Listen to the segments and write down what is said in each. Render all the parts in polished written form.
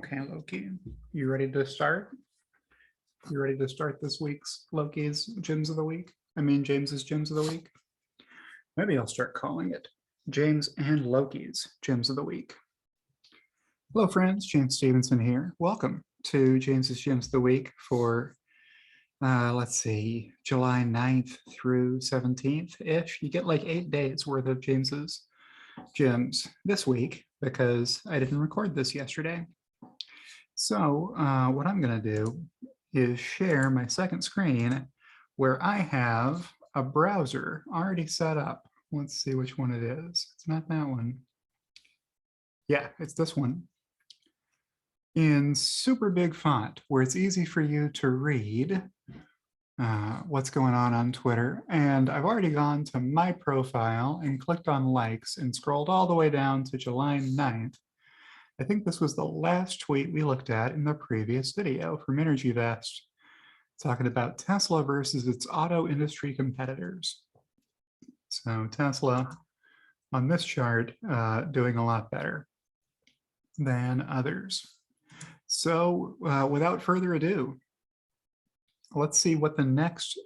Okay, Loki, you ready to start? You ready to start this week's Loki's Gems of the Week? I mean, James's Gems of the Week? Maybe I'll start calling it James and Loki's Gems of the Week. Hello, friends. James Stevenson here. Welcome to James's Gems of the Week for, let's see, July 9th through 17th-ish. You get like 8 days worth of James's Gems this week because I didn't record this yesterday. So what I'm going to do is share my second screen where I have a browser already set up. Let's see which one it is. It's not that one. Yeah, it's this one. In super big font where it's easy for you to read what's going on Twitter. And I've already gone to my profile and clicked on likes and scrolled all the way down to July 9th. I think this was the last tweet we looked at in the previous video from Energy Vest, talking about Tesla versus its auto industry competitors. So Tesla on this chart doing a lot better than others. So without further ado, let's see what the next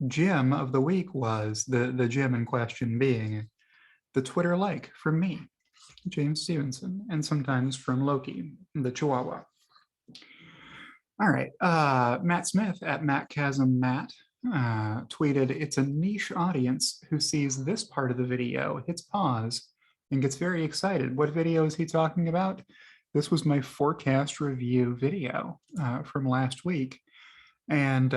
gem of the week was, the gem in question being the Twitter like from me, James Stevenson, and sometimes from Loki, the Chihuahua. All right, Matt Smith at MattChasmMatt tweeted, "It's a niche audience who sees this part of the video, hits pause, and gets very excited." What video is he talking about? This was my forecast review video from last week. And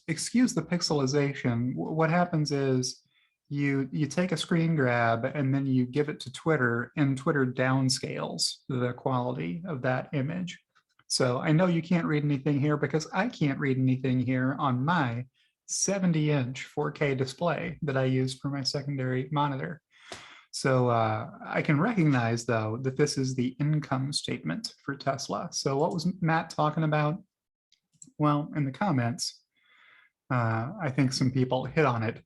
excuse the pixelization. What happens is you take a screen grab and then you give it to Twitter, and Twitter downscales the quality of that image. So I know you can't read anything here because I can't read anything here on my 70-inch 4K display that I use for my secondary monitor. So I can recognize, though, that this is the income statement for Tesla. So what was Matt talking about? Well, in the comments, I think some people hit on it.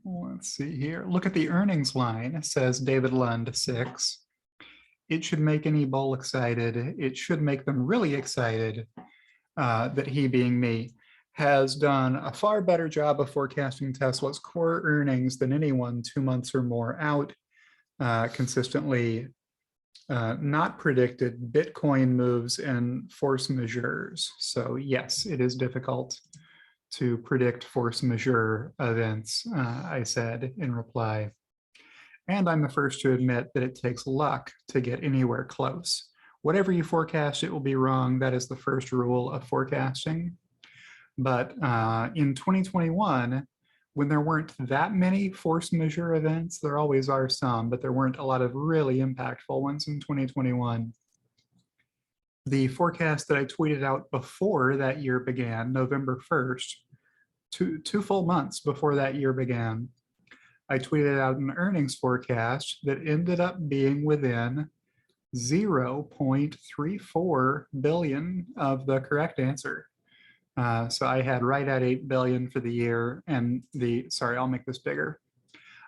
Let's see here. Look at the earnings line, says David Lund 6. It should make any bull excited. It should make them really excited that he, being me, has done a far better job of forecasting Tesla's core earnings than anyone 2 months or more out, consistently not predicted Bitcoin moves and force majeures. So yes, it is difficult to predict force majeure events, I said in reply. And I'm the first to admit that it takes luck to get anywhere close. Whatever you forecast, it will be wrong. That is the first rule of forecasting. But in 2021, when there weren't that many force majeure events, there always are some, but there weren't a lot of really impactful ones in 2021. The forecast that I tweeted out before that year began, November 1st, two full months before that year began, I tweeted out an earnings forecast that ended up being within 0.34 billion of the correct answer. So I had right at 8 billion for the year, and sorry, I'll make this bigger.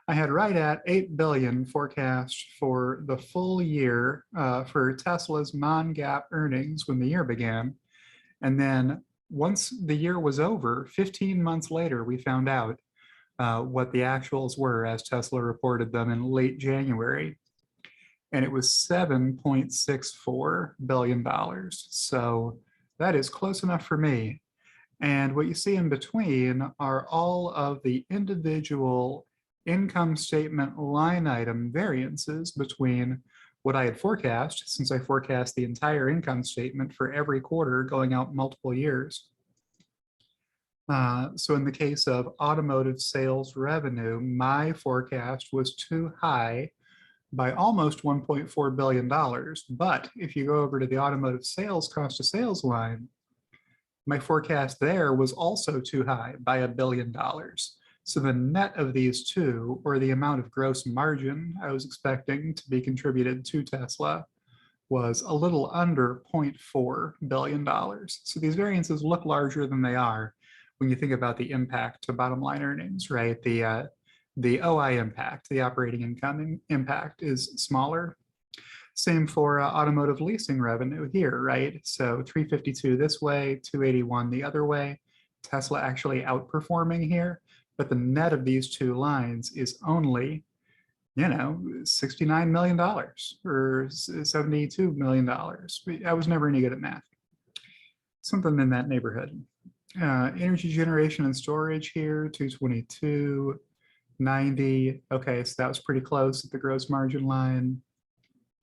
I had right at 8 billion forecast for the full year for Tesla's non-GAAP earnings when the year began. And then once the year was over, 15 months later, we found out what the actuals were as Tesla reported them in late January. And it was $7.64 billion. So that is close enough for me. And what you see in between are all of the individual income statement line item variances between what I had forecast, since I forecast the entire income statement for every quarter going out multiple years. So in the case of automotive sales revenue, my forecast was too high by almost $1.4 billion. But if you go over to the automotive sales cost of sales line, my forecast there was also too high by $1 billion. So the net of these two, or the amount of gross margin I was expecting to be contributed to Tesla, was a little under $0.4 billion. So these variances look larger than they are when you think about the impact to bottom line earnings, right? The OI impact, the operating income impact, is smaller. Same for automotive leasing revenue here, right? So 352 this way, 281 the other way. Tesla actually outperforming here, but the net of these two lines is only, $69 million or $72 million. I was never any good at math. Something in that neighborhood. Energy generation and storage here, 222, 90. Okay, so that was pretty close at the gross margin line.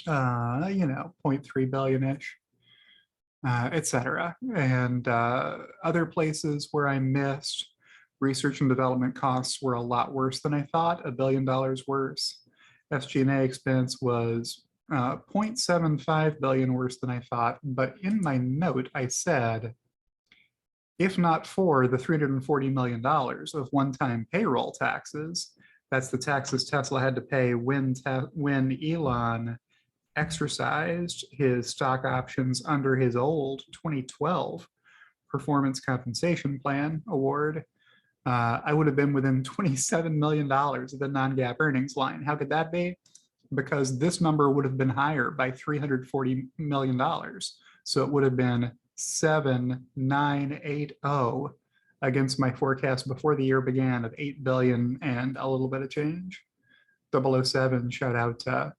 0.3 billion-ish, etc. And other places where I missed, research and development costs were a lot worse than I thought, $1 billion worse. SG&A expense was 0.75 billion worse than I thought, but in my note I said, if not for the $340 million of one-time payroll taxes, that's the taxes Tesla had to pay when Elon exercised his stock options under his old 2012 performance compensation plan award, I would have been within $27 million of the non-GAAP earnings line. How could that be? Because this number would have been higher by $340 million. So it would have been 7,980 against my forecast before the year began of 8 billion and a little bit of change. 007, shout out to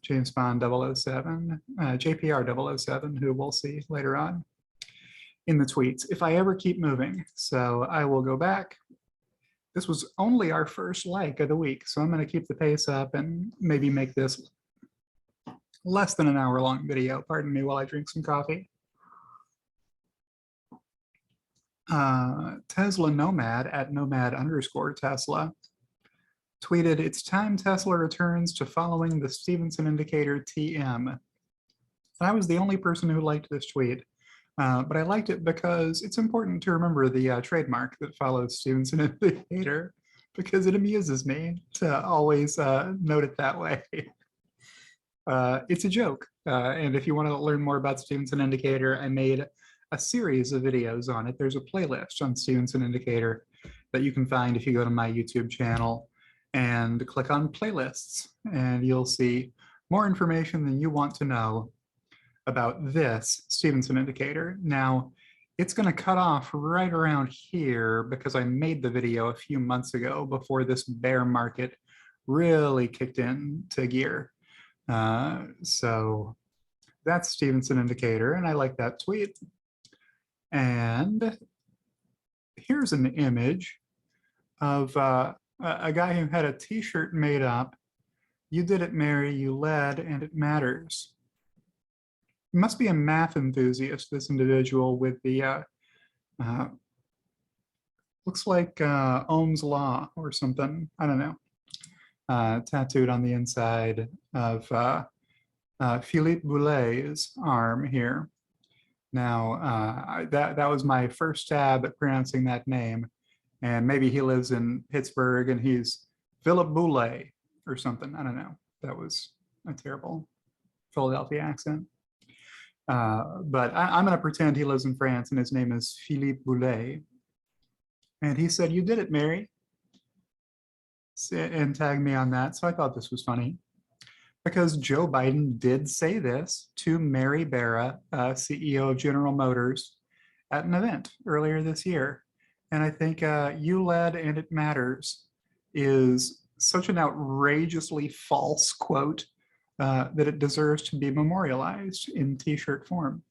James Bond 007, JPR 007, who we'll see later on in the tweets, if I ever keep moving. So I will go back. This was only our first like of the week, so I'm going to keep the pace up and maybe make this less than an hour long video. Pardon me while I drink some coffee. Tesla Nomad at nomad_Tesla tweeted, "It's time Tesla returns to following the Stevenson indicator TM." I was the only person who liked this tweet, but I liked it because it's important to remember the trademark that follows Stevenson indicator, because it amuses me to always note it that way. It's a joke, and if you want to learn more about Stevenson indicator, I made a series of videos on it. There's a playlist on Stevenson indicator that you can find if you go to my YouTube channel and click on playlists, and you'll see more information than you want to know about this Stevenson indicator. Now, it's going to cut off right around here because I made the video a few months ago before this bear market really kicked into gear. So that's Stevenson indicator, and I like that tweet. And here's an image of a guy who had a t-shirt made up, "You did it, Mary, you led, and it matters." He must be a math enthusiast, this individual, with the, looks like Ohm's law or something, I don't know, tattooed on the inside of Philippe Boulet's arm here. Now, that was my first stab at pronouncing that name. And maybe he lives in Pittsburgh and he's Philip Boulet or something. I don't know. That was a terrible Philadelphia accent. But I'm going to pretend he lives in France and his name is Philippe Boulet. And he said, "You did it, Mary," and tagged me on that. So I thought this was funny because Joe Biden did say this to Mary Barra, CEO of General Motors, at an event earlier this year. And I think "you led and it matters" is such an outrageously false quote that it deserves to be memorialized in t-shirt form.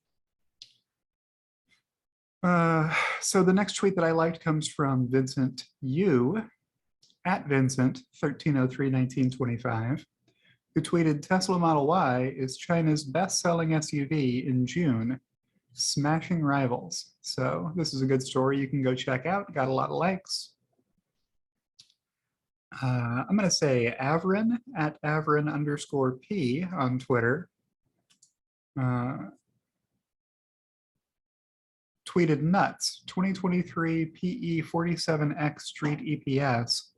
So the next tweet that I liked comes from Vincent Yu, at Vincent 1303-1925, who tweeted, "Tesla Model Y is China's best-selling SUV in June, smashing rivals." So this is a good story you can go check out. Got a lot of likes. I'm going to say Avrin at Avrin_P on Twitter tweeted, "Nuts, 2023 PE 47x Street EPS,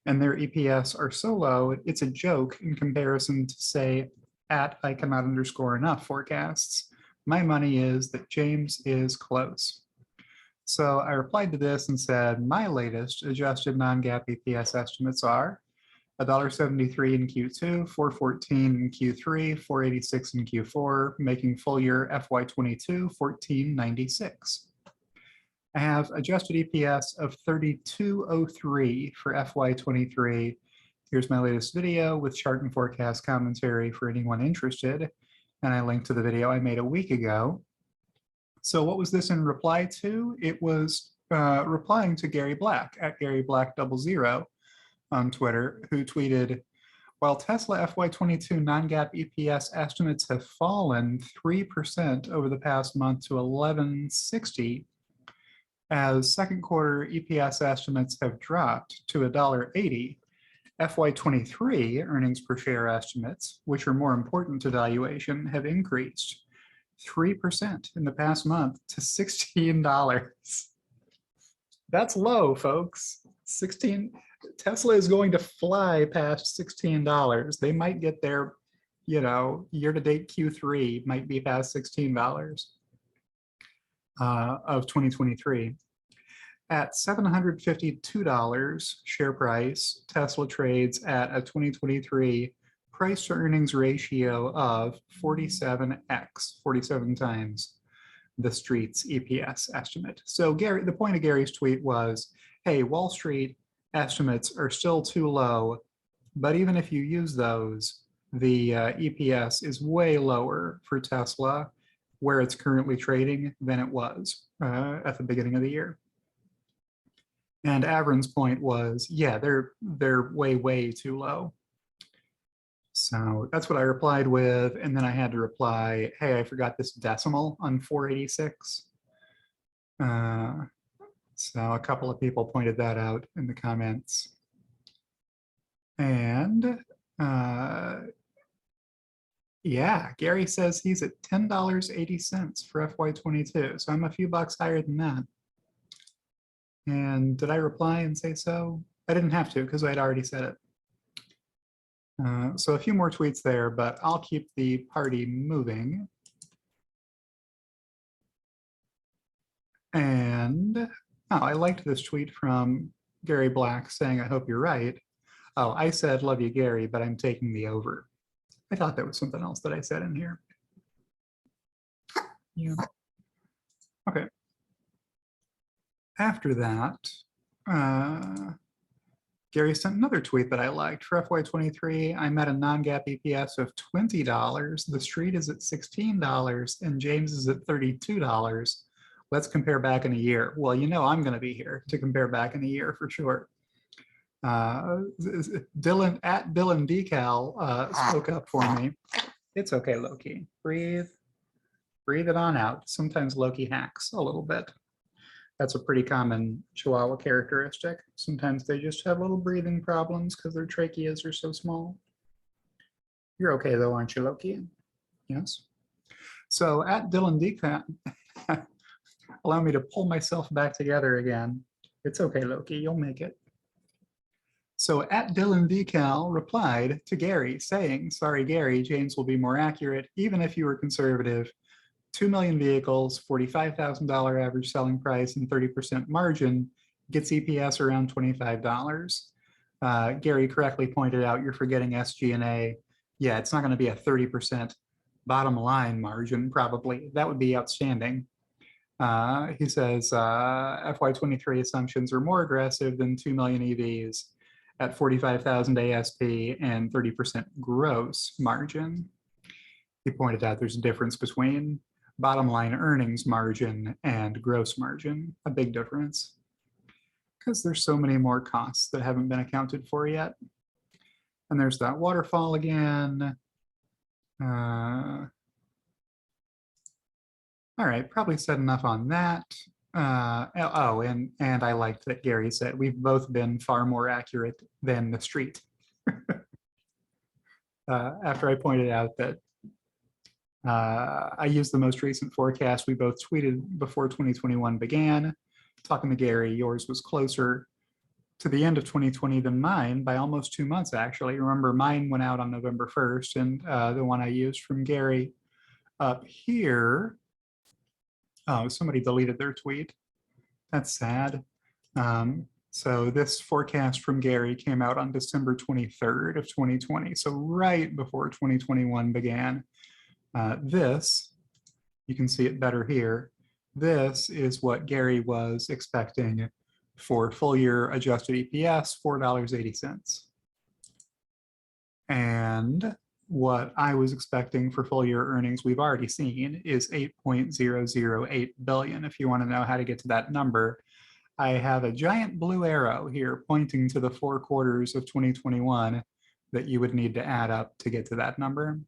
and their EPS are so low, it's a joke in comparison to, say, at @ICannot_enough forecasts. My money is that James is close." So I replied to this and said, my latest adjusted non-GAAP EPS estimates are $1.73 in Q2, $4.14 in Q3, $4.86 in Q4, making full year FY22 $14.96. I have adjusted EPS of 32.03 for FY23. Here's my latest video with chart and forecast commentary for anyone interested. And I linked to the video I made a week ago. So what was this in reply to? It was replying to Gary Black at GaryBlack00 on Twitter, who tweeted, while Tesla FY22 non-GAAP EPS estimates have fallen 3% over the past month to 11.60, as second quarter EPS estimates have dropped to $1.80, FY23 earnings per share estimates, which are more important to valuation, have increased 3% in the past month to $16. That's low, folks. Tesla is going to fly past $16. They might get there, year-to-date Q3 might be past $16 of 2023. At $752 share price, Tesla trades at a 2023 price to earnings ratio of 47x, 47 times the street's EPS estimate. So the point of Gary's tweet was, hey, Wall Street estimates are still too low, but even if you use those, the EPS is way lower for Tesla where it's currently trading than it was at the beginning of the year. And Avron's point was, yeah, they're way, way too low. So that's what I replied with. And then I had to reply, hey, I forgot this decimal on 486. So a couple of people pointed that out in the comments. And yeah, Gary says he's at $10.80 for FY22. So I'm a few bucks higher than that. And did I reply and say so? I didn't have to because I'd already said it. So a few more tweets there, but I'll keep the party moving. And I liked this tweet from Gary Black saying, I hope you're right. Oh, I said, love you, Gary, but I'm taking the over. I thought there was something else that I said in here. Yeah. Okay. After that, Gary sent another tweet that I liked. For FY23, I'm at a non-GAAP EPS of $20. The street is at $16 and James is at $32. Let's compare back in a year. Well, I'm going to be here to compare back in a year for sure. Dylan at Dylan Decal spoke up for me. It's okay, Loki. Breathe it on out. Sometimes Loki hacks a little bit. That's a pretty common Chihuahua characteristic. Sometimes they just have little breathing problems because their tracheas are so small. You're okay though, aren't you, Loki? Yes. So at Dylan Decal, allow me to pull myself back together again. It's okay, Loki, you'll make it. So at Dylan Decal replied to Gary saying, sorry, Gary, James will be more accurate, even if you were conservative. 2 million vehicles, $45,000 average selling price, and 30% margin gets EPS around $25. Gary correctly pointed out you're forgetting SG&A. Yeah, it's not going to be a 30% bottom line margin, probably. That would be outstanding. He says FY23 assumptions are more aggressive than 2 million EVs at 45,000 ASP and 30% gross margin. He pointed out there's a difference between bottom line earnings margin and gross margin, a big difference, because there's so many more costs that haven't been accounted for yet. And there's that waterfall again. All right, probably said enough on that. And I liked that Gary said we've both been far more accurate than the street. After I pointed out that I used the most recent forecast we both tweeted before 2021 began. Talking to Gary, yours was closer to the end of 2020 than mine by almost 2 months, actually. Remember, mine went out on November 1st, and the one I used from Gary up here, oh, somebody deleted their tweet. That's sad. So this forecast from Gary came out on December 23rd of 2020. So right before 2021 began. This, you can see it better here. This is what Gary was expecting for full year adjusted EPS, $4.80. And what I was expecting for full year earnings, we've already seen, is 8.008 billion. If you want to know how to get to that number, I have a giant blue arrow here pointing to the 4 quarters of 2021 that you would need to add up to get to that number.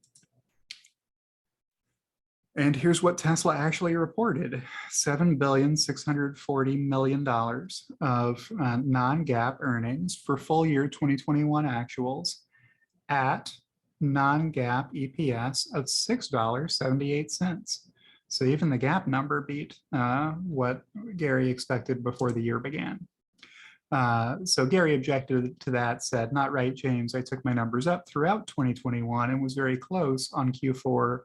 And here's what Tesla actually reported: $7.640 billion of non-GAAP earnings for full year 2021 actuals at non-GAAP EPS of $6.78. So even the GAAP number beat what Gary expected before the year began. So Gary objected to that, said, "Not right, James. I took my numbers up throughout 2021 and was very close on Q4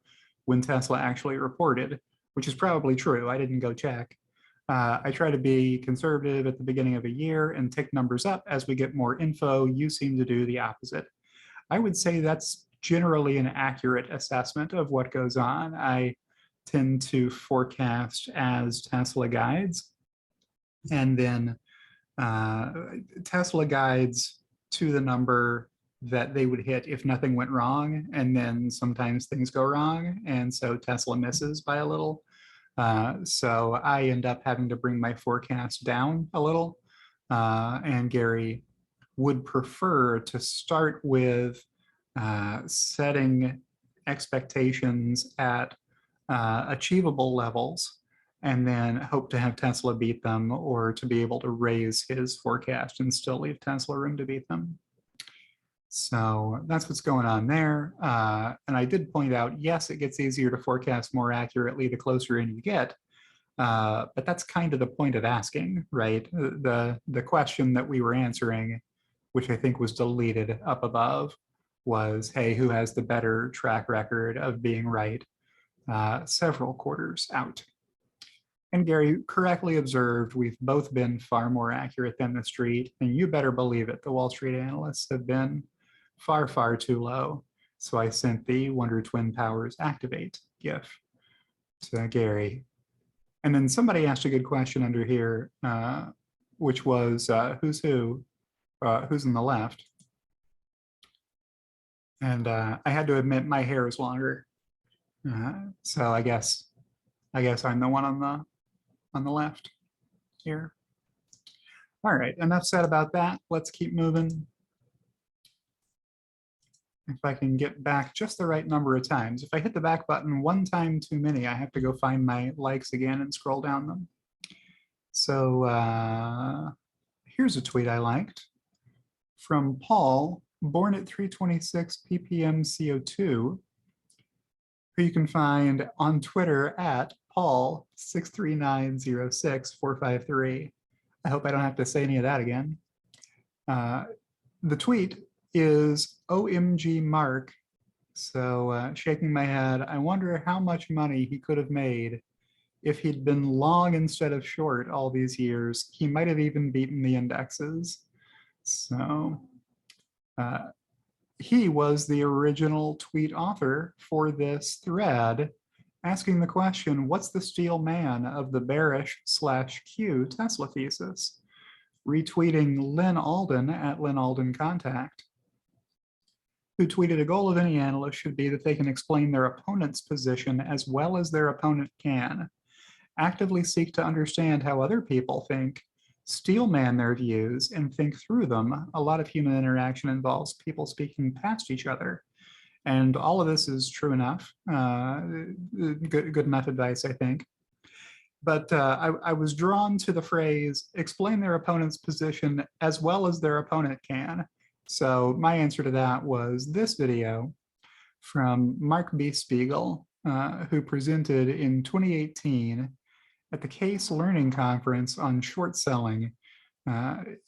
when Tesla actually reported," which is probably true. I didn't go check. I try to be conservative at the beginning of a year and take numbers up as we get more info. You seem to do the opposite. I would say that's generally an accurate assessment of what goes on. I tend to forecast as Tesla guides, and then Tesla guides to the number that they would hit if nothing went wrong, and then sometimes things go wrong, and so Tesla misses by a little. So I end up having to bring my forecast down a little, and Gary would prefer to start with setting expectations at achievable levels, and then hope to have Tesla beat them, or to be able to raise his forecast and still leave Tesla room to beat them. So that's what's going on there. And I did point out, yes, it gets easier to forecast more accurately the closer in you get, but that's kind of the point of asking, right? The question that we were answering, which I think was deleted up above, was, hey, who has the better track record of being right several quarters out? And Gary correctly observed, we've both been far more accurate than the street, and you better believe it, the Wall Street analysts have been far, far too low. So I sent the Wonder Twin Powers Activate GIF to Gary. And then somebody asked a good question under here, which was who's who, who's on the left? And I had to admit my hair is longer. So I guess I'm the one on the left here. All right, enough said about that. Let's keep moving. If I can get back just the right number of times. If I hit the back button one time too many, I have to go find my likes again and scroll down them. So here's a tweet I liked from Paul, born at 326 ppm CO2, who you can find on Twitter at Paul63906453. I hope I don't have to say any of that again. The tweet is OMG Mark. So shaking my head, I wonder how much money he could have made if he'd been long instead of short all these years. He might have even beaten the indexes. So he was the original tweet author for this thread, asking the question, what's the steel man of the bearish/Q Tesla thesis? Retweeting Lynn Alden at Lynn Alden Contact, who tweeted, a goal of any analyst should be that they can explain their opponent's position as well as their opponent can. Actively seek to understand how other people think, steelman their views, and think through them. A lot of human interaction involves people speaking past each other. And all of this is true enough. Good enough advice, I think. But I was drawn to the phrase, explain their opponent's position as well as their opponent can. So my answer to that was this video from Mark B. Spiegel, who presented in 2018 at the Case Learning Conference on short selling.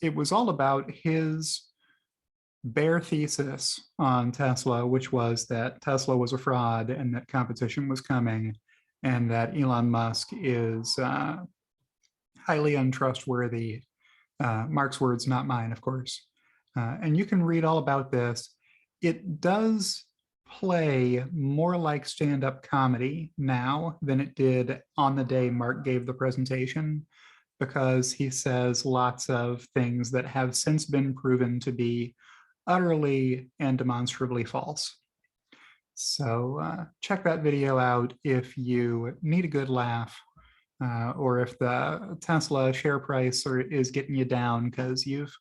It was all about his bare thesis on Tesla, which was that Tesla was a fraud and that competition was coming, and that Elon Musk is highly untrustworthy Mark's words, not mine, of course. And you can read all about this. It does play more like stand-up comedy now than it did on the day Mark gave the presentation, because he says lots of things that have since been proven to be utterly and demonstrably false. So check that video out if you need a good laugh, or if the Tesla share price is getting you down because you've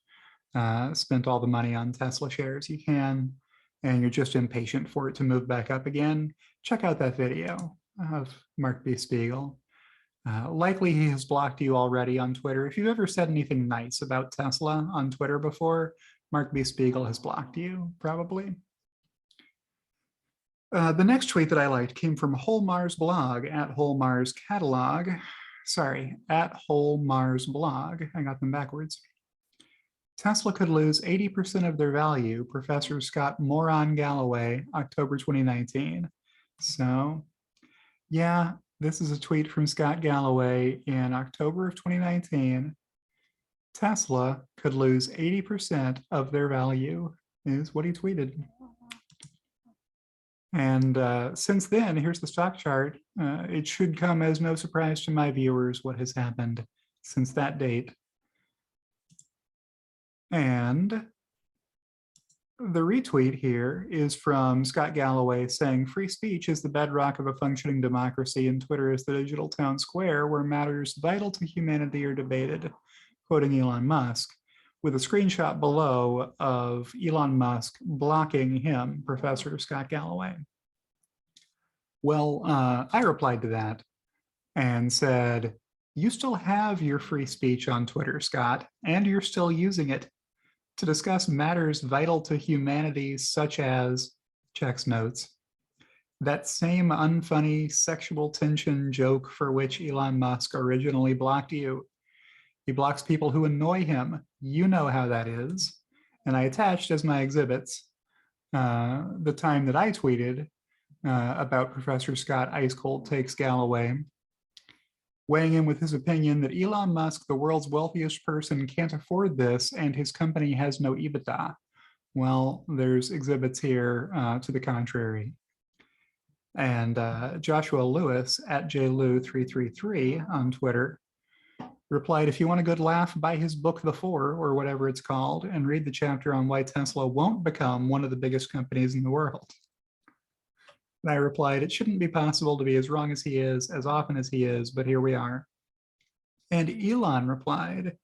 spent all the money on Tesla shares you can, and you're just impatient for it to move back up again. Check out that video of Mark B. Spiegel. Likely he has blocked you already on Twitter. If you've ever said anything nice about Tesla on Twitter before, Mark B. Spiegel has blocked you, probably. The next tweet that I liked came from Whole Mars blog at Whole Mars catalog. Sorry, at Whole Mars blog. I got them backwards. Tesla could lose 80% of their value, Professor Scott Moron Galloway, October 2019. So, yeah, this is a tweet from Scott Galloway in October of 2019. Tesla could lose 80% of their value, is what he tweeted. And since then, here's the stock chart. It should come as no surprise to my viewers what has happened since that date. And the retweet here is from Scott Galloway saying, free speech is the bedrock of a functioning democracy, and Twitter is the digital town square where matters vital to humanity are debated, quoting Elon Musk, with a screenshot below of Elon Musk blocking him, Professor Scott Galloway. Well, I replied to that and said, you still have your free speech on Twitter, Scott, and you're still using it to discuss matters vital to humanity, such as, checks notes, that same unfunny sexual tension joke for which Elon Musk originally blocked you. He blocks people who annoy him. You know how that is. And I attached as my exhibits the time that I tweeted about Professor Scott Ice Cold Takes Galloway, weighing in with his opinion that Elon Musk, the world's wealthiest person, can't afford this and his company has no EBITDA. Well, there's exhibits here to the contrary. And Joshua Lewis at jlew333 on Twitter replied, if you want a good laugh, buy his book, The Four, or whatever it's called, and read the chapter on why Tesla won't become one of the biggest companies in the world. And I replied, it shouldn't be possible to be as wrong as he is, as often as he is, but here we are. And Elon replied,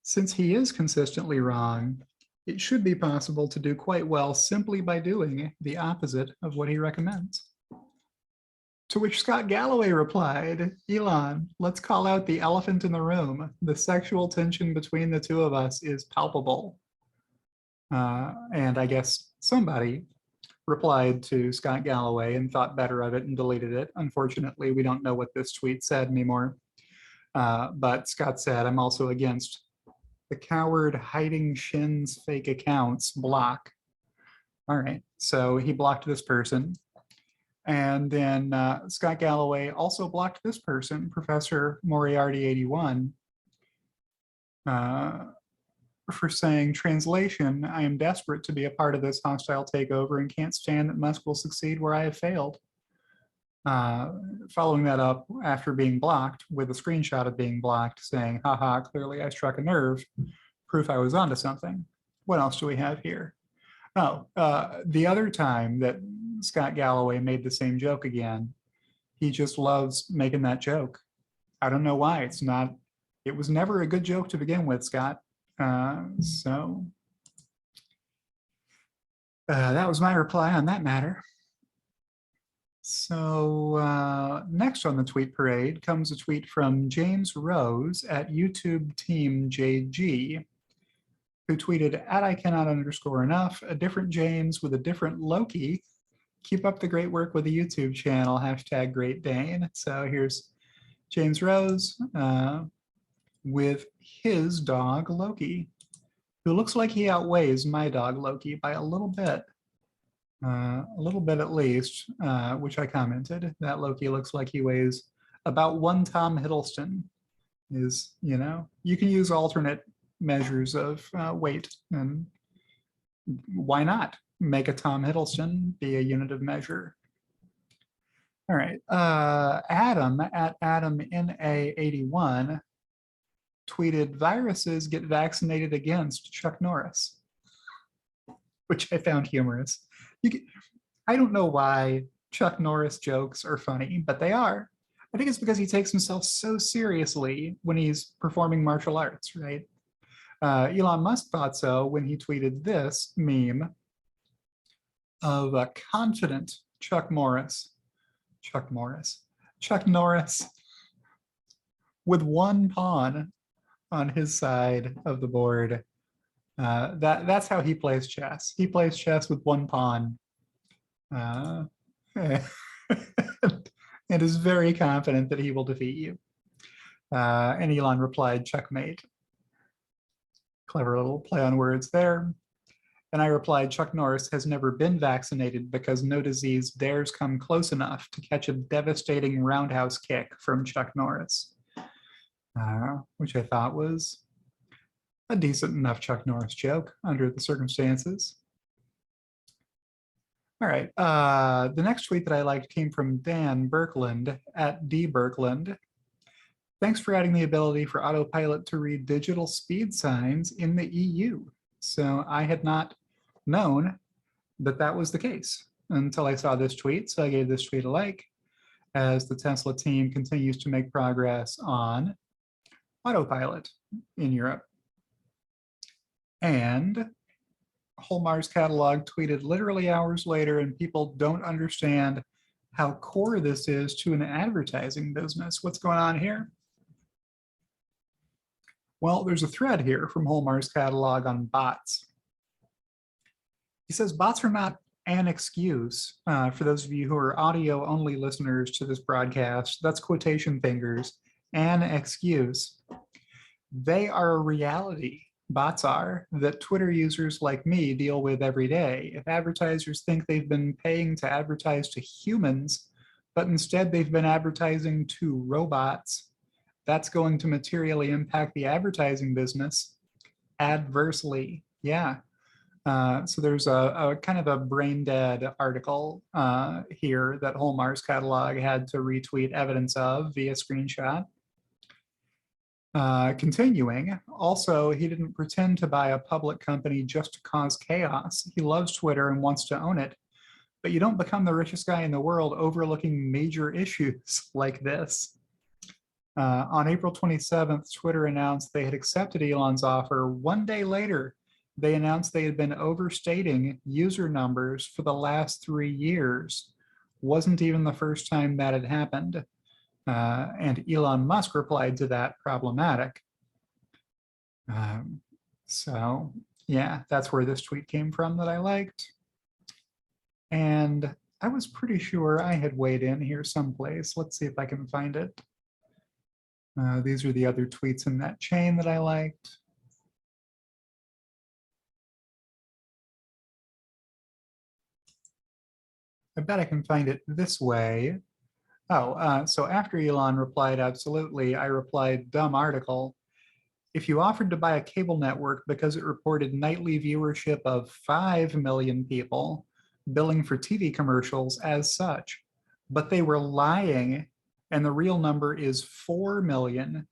since he is consistently wrong, it should be possible to do quite well simply by doing the opposite of what he recommends. To which Scott Galloway replied, Elon, let's call out the elephant in the room. The sexual tension between the two of us is palpable. And I guess somebody replied to Scott Galloway and thought better of it and deleted it. Unfortunately, we don't know what this tweet said anymore. But Scott said, I'm also against the coward hiding shins fake accounts block. All right, so he blocked this person. And then Scott Galloway also blocked this person, Professor Moriarty81, for saying, translation, I am desperate to be a part of this hostile takeover and can't stand that Musk will succeed where I have failed. Following that up after being blocked with a screenshot of being blocked saying, haha, clearly I struck a nerve, proof I was onto something. What else do we have here? Oh, the other time that Scott Galloway made the same joke again, he just loves making that joke. I don't know why. It was never a good joke to begin with, Scott. So that was my reply on that matter. So next on the tweet parade comes a tweet from James Rose at YouTube Team JG, who tweeted, at I cannot underscore enough, a different James with a different Loki. Keep up the great work with the YouTube channel, hashtag Great Dane. So here's James Rose with his dog Loki, who looks like he outweighs my dog Loki by a little bit at least, which I commented. That Loki looks like he weighs about one Tom Hiddleston. Is, you know, you can use alternate measures of weight. And why not make a Tom Hiddleston be a unit of measure? All right, Adam at AdamNA81 tweeted, viruses get vaccinated against Chuck Norris, which I found humorous. I don't know why Chuck Norris jokes are funny, but they are. I think it's because he takes himself so seriously when he's performing martial arts, right? Elon Musk thought so when he tweeted this meme of a confident Chuck Norris with one pawn on his side of the board. That's how he plays chess. He plays chess with one pawn. And is very confident that he will defeat you. And Elon replied, checkmate. Clever little play on words there. And I replied, Chuck Norris has never been vaccinated because no disease dares come close enough to catch a devastating roundhouse kick from Chuck Norris, which I thought was a decent enough Chuck Norris joke under the circumstances. All right, the next tweet that I liked came from Dan Birkeland at dbirkeland. Thanks for adding the ability for Autopilot to read digital speed signs in the EU. So I had not known that that was the case until I saw this tweet. So I gave this tweet a like as the Tesla team continues to make progress on Autopilot in Europe. And Holmar's catalog tweeted literally hours later, and people don't understand how core this is to an advertising business. What's going on here? Well, there's a thread here from Holmar's catalog on bots. He says bots are not an excuse. For those of you who are audio only listeners to this broadcast, that's quotation fingers, an excuse. They are a reality. Bots are, that Twitter users like me deal with every day. If advertisers think they've been paying to advertise to humans, but instead they've been advertising to robots, that's going to materially impact the advertising business adversely. Yeah. So there's a kind of a brain dead article here that Holmar's catalog had to retweet evidence of via screenshot. Continuing, also, he didn't pretend to buy a public company just to cause chaos. He loves Twitter and wants to own it. But you don't become the richest guy in the world overlooking major issues like this. On April 27th, Twitter announced they had accepted Elon's offer. One day later, they announced they had been overstating user numbers for the last 3 years. Wasn't even the first time that had happened. And Elon Musk replied to that, problematic. So yeah, that's where this tweet came from that I liked. And I was pretty sure I had weighed in here someplace. Let's see if I can find it. These are the other tweets in that chain that I liked. I bet I can find it this way. Oh, so after Elon replied, absolutely, I replied, dumb article. If you offered to buy a cable network because it reported nightly viewership of 5 million people, billing for TV commercials as such, but they were lying and the real number is 4 million,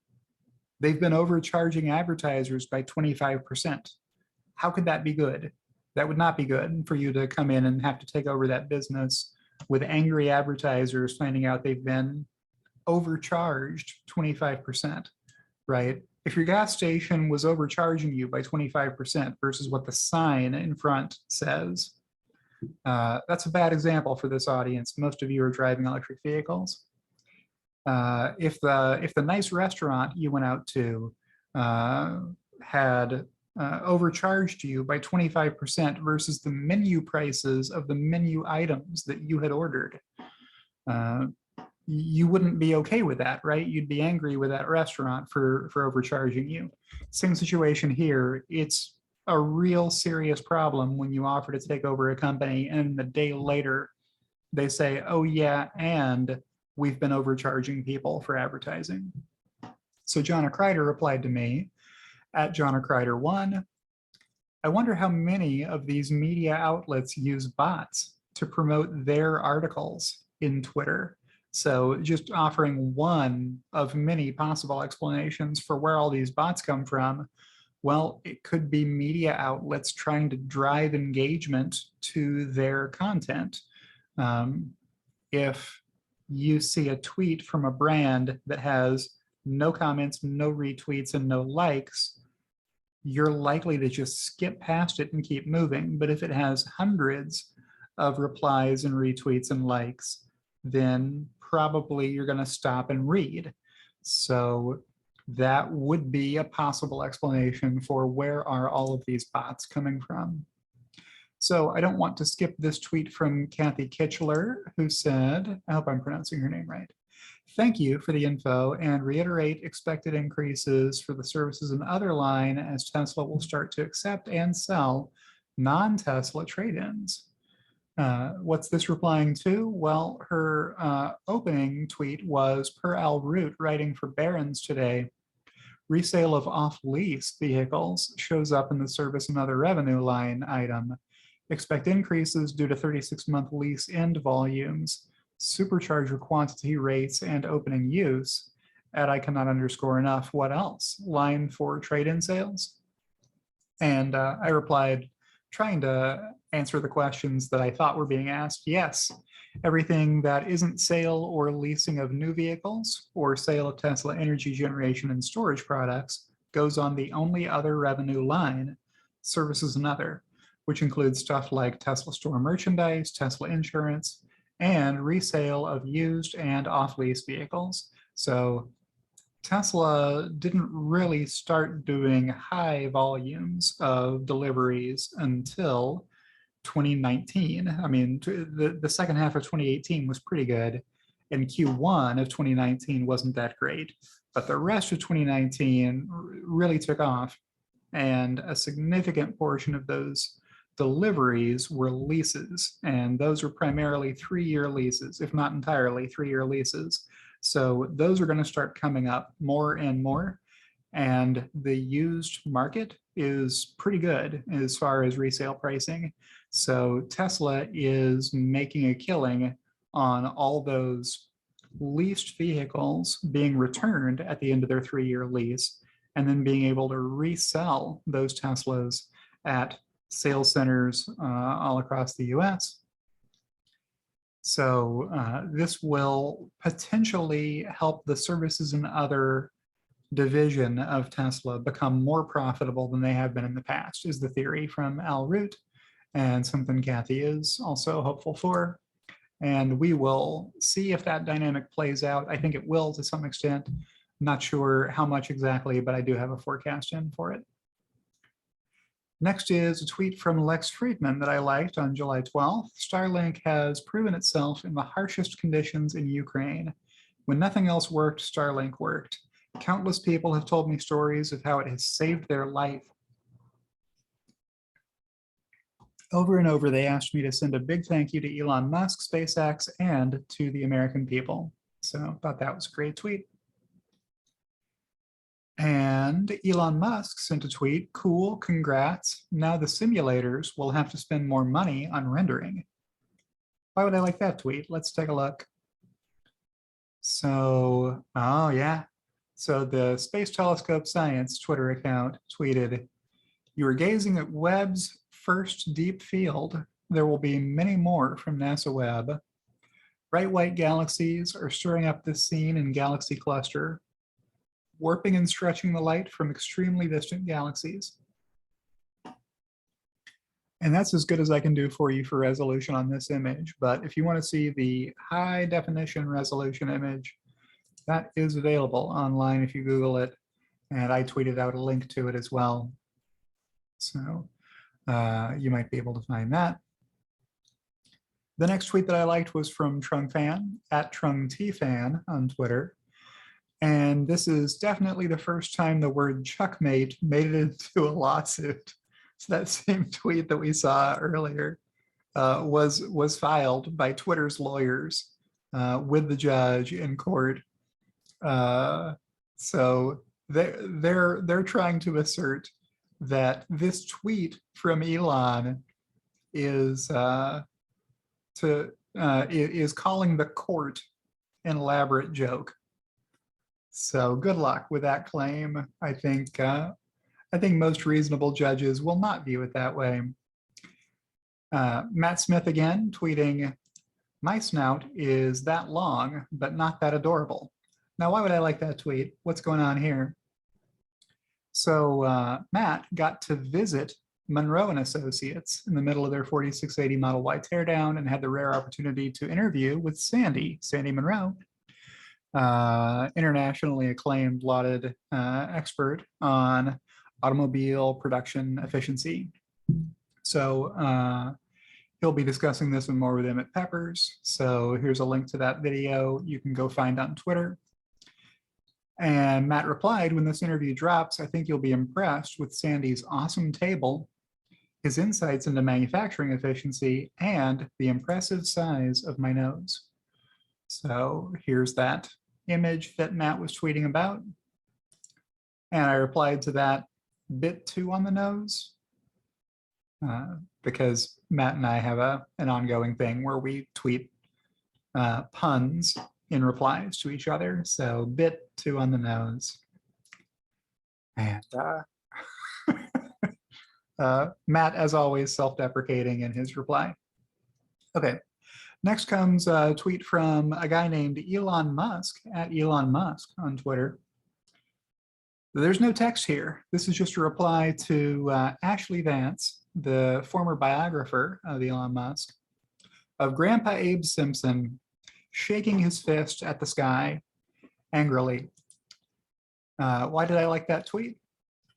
they've been overcharging advertisers by 25%. How could that be good? That would not be good for you to come in and have to take over that business with angry advertisers finding out they've been overcharged 25%, right? If your gas station was overcharging you by 25% versus what the sign in front says, that's a bad example for this audience. Most of you are driving electric vehicles. If the nice restaurant you went out to had overcharged you by 25% versus the menu prices of the menu items that you had ordered, you wouldn't be okay with that, right? You'd be angry with that restaurant for overcharging you. Same situation here. It's a real serious problem when you offer to take over a company and a day later they say, oh yeah, and we've been overcharging people for advertising. So John Kreider replied to me At John Crider 1, I wonder how many of these media outlets use bots to promote their articles in Twitter. So just offering one of many possible explanations for where all these bots come from. Well, it could be media outlets trying to drive engagement to their content. If you see a tweet from a brand that has no comments, no retweets, and no likes, you're likely to just skip past it and keep moving. But if it has hundreds of replies and retweets and likes, then probably you're going to stop and read. So that would be a possible explanation for where are all of these bots coming from. So I don't want to skip this tweet from Kathy Kitchler, who said, I hope I'm pronouncing her name right. Thank you for the info and reiterate expected increases for the services and other line as Tesla will start to accept and sell non-Tesla trade-ins. What's this replying to? Well, her opening tweet was per Al Root writing for Barron's today. Resale of off-lease vehicles shows up in the service and other revenue line item. Expect increases due to 36-month lease end volumes, supercharger quantity rates, and opening use. At I cannot underscore enough, what else? Line for trade-in sales? And I replied, trying to answer the questions that I thought were being asked. Yes, everything that isn't sale or leasing of new vehicles or sale of Tesla energy generation and storage products goes on the only other revenue line, services and other, which includes stuff like Tesla store merchandise, Tesla insurance, and resale of used and off-lease vehicles. So Tesla didn't really start doing high volumes of deliveries until 2019. I mean, the second half of 2018 was pretty good, and Q1 of 2019 wasn't that great, but the rest of 2019 really took off, and a significant portion of those deliveries were leases, and those were primarily 3-year leases, if not entirely 3-year leases. So those are going to start coming up more and more, and the used market is pretty good as far as resale pricing. So Tesla is making a killing on all those leased vehicles being returned at the end of their 3-year lease, and then being able to resell those Teslas at sales centers all across the US. So this will potentially help the services and other division of Tesla become more profitable than they have been in the past, is the theory from Al Root, and something Kathy is also hopeful for. And we will see if that dynamic plays out. I think it will to some extent. I'm not sure how much exactly, but I do have a forecast in for it. Next is a tweet from Lex Friedman that I liked on July 12th. Starlink has proven itself in the harshest conditions in Ukraine. When nothing else worked, Starlink worked. Countless people have told me stories of how it has saved their life. Over and over, they asked me to send a big thank you to Elon Musk, SpaceX, and to the American people. So I thought that was a great tweet. And Elon Musk sent a tweet, cool, congrats. Now the simulators will have to spend more money on rendering. Why would I like that tweet? Let's take a look. So, oh yeah. So the Space Telescope Science Twitter account tweeted, you are gazing at Webb's first deep field. There will be many more from NASA Webb. Bright white galaxies are stirring up this scene in galaxy cluster, warping and stretching the light from extremely distant galaxies. And that's as good as I can do for you for resolution on this image. But if you want to see the high definition resolution image, that is available online if you Google it. And I tweeted out a link to it as well. So you might be able to find that. The next tweet that I liked was from Trung-Fan, at Trung-T-Fan on Twitter. And this is definitely the first time the word Chuckmate made it into a lawsuit. So that same tweet that we saw earlier was filed by Twitter's lawyers with the judge in court. So they're trying to assert that this tweet from Elon is is calling the court an elaborate joke. So good luck with that claim. I think most reasonable judges will not view it that way. Matt Smith again tweeting, "My snout is that long, but not that adorable." Now, why would I like that tweet? What's going on here? So Matt got to visit Monroe and Associates in the middle of their 4680 Model Y teardown and had the rare opportunity to interview with Sandy Monroe, internationally acclaimed, lauded expert on automobile production efficiency. So he'll be discussing this and more with him at Peppers. So here's a link to that video you can go find on Twitter. And Matt replied, "When this interview drops, I think you'll be impressed with Sandy's awesome table, his insights into manufacturing efficiency, and the impressive size of my nose." So here's that image that Matt was tweeting about. And I replied to that, bit too on the nose, because Matt and I have an ongoing thing where we tweet puns in replies to each other. So bit too on the nose. And Matt, as always, self-deprecating in his reply. Okay, next comes a tweet from a guy named Elon Musk, at Elon Musk on Twitter. There's no text here. This is just a reply to Ashley Vance, the former biographer of Elon Musk, of Grandpa Abe Simpson shaking his fist at the sky angrily. Why did I like that tweet?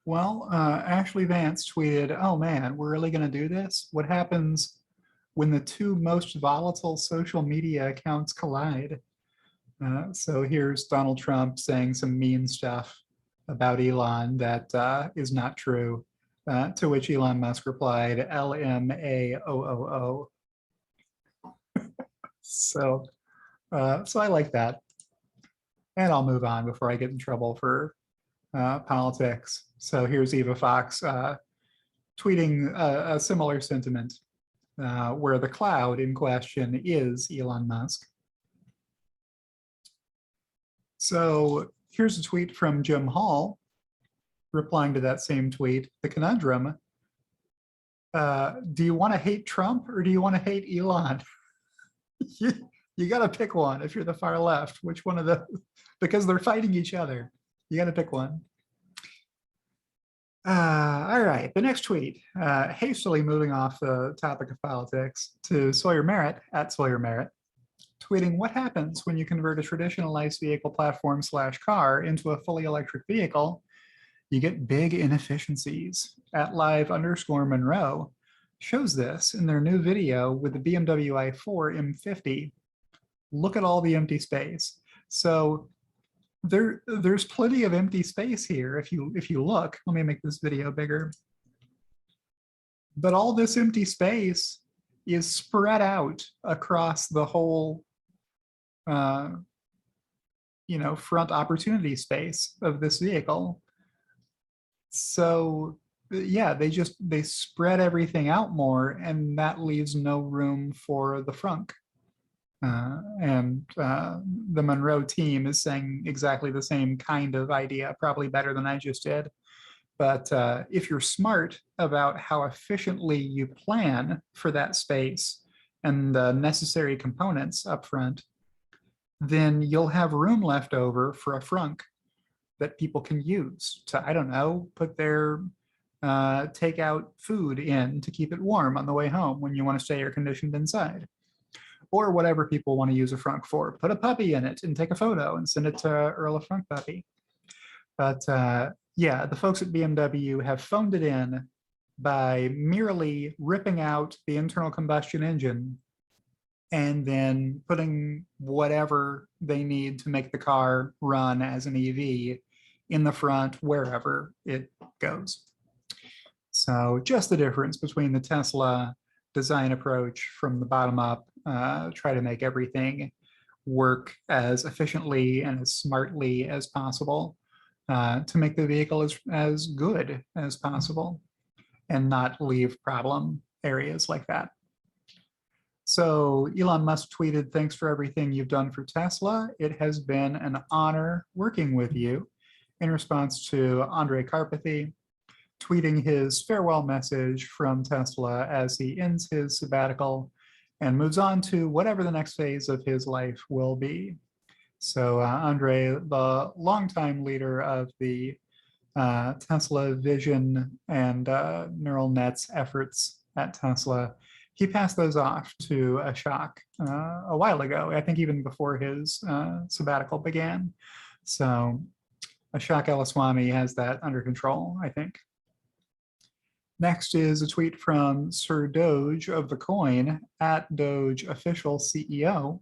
Well, Ashley Vance tweeted, "Oh man, we're really gonna do this? What happens when the two most volatile social media accounts collide?" So here's Donald Trump saying some mean stuff about Elon that is not true, to which Elon Musk replied, "LMAOOO." So I like that. And I'll move on before I get in trouble for politics. So here's Eva Fox tweeting a similar sentiment, where the cloud in question is Elon Musk. So here's a tweet from Jim Hall replying to that same tweet. The conundrum, do you want to hate Trump or do you want to hate Elon? You got to pick one if you're the far left. Which one of those? Because they're fighting each other. You got to pick one. All right, the next tweet, hastily moving off the topic of politics to Sawyer Merritt, at Sawyer Merritt, tweeting, "What happens when you convert a traditional ICE vehicle platform / car into a fully electric vehicle? You get big inefficiencies." At live_Monroe shows this in their new video with the BMW i4 M50. Look at all the empty space. So there's plenty of empty space here if you look. Let me make this video bigger. But all this empty space is spread out across the whole front opportunity space of this vehicle. So yeah, they spread everything out more, and that leaves no room for the frunk. The Monroe team is saying exactly the same kind of idea, probably better than I just did. But if you're smart about how efficiently you plan for that space and the necessary components up front, then you'll have room left over for a frunk that people can use to, I don't know, put their takeout food in to keep it warm on the way home when you want to stay air conditioned inside. Or whatever people want to use a frunk for. Put a puppy in it and take a photo and send it to Earl of Frunk Puppy. But yeah, the folks at BMW have phoned it in by merely ripping out the internal combustion engine and then putting whatever they need to make the car run as an EV in the front wherever it goes. So just the difference between the Tesla design approach from the bottom up, try to make everything work as efficiently and as smartly as possible, to make the vehicle as good as possible and not leave problem areas like that. So Elon Musk tweeted, "Thanks for everything you've done for Tesla. It has been an honor working with you," in response to Andrej Karpathy tweeting his farewell message from Tesla as he ends his sabbatical and moves on to whatever the next phase of his life will be. So Andrej, the longtime leader of the Tesla vision and neural nets efforts at Tesla, he passed those off to Ashok a while ago, I think even before his sabbatical began. So Ashok Elaswamy has that under control, I think. Next is a tweet from Sir Doge of the coin at Doge official CEO,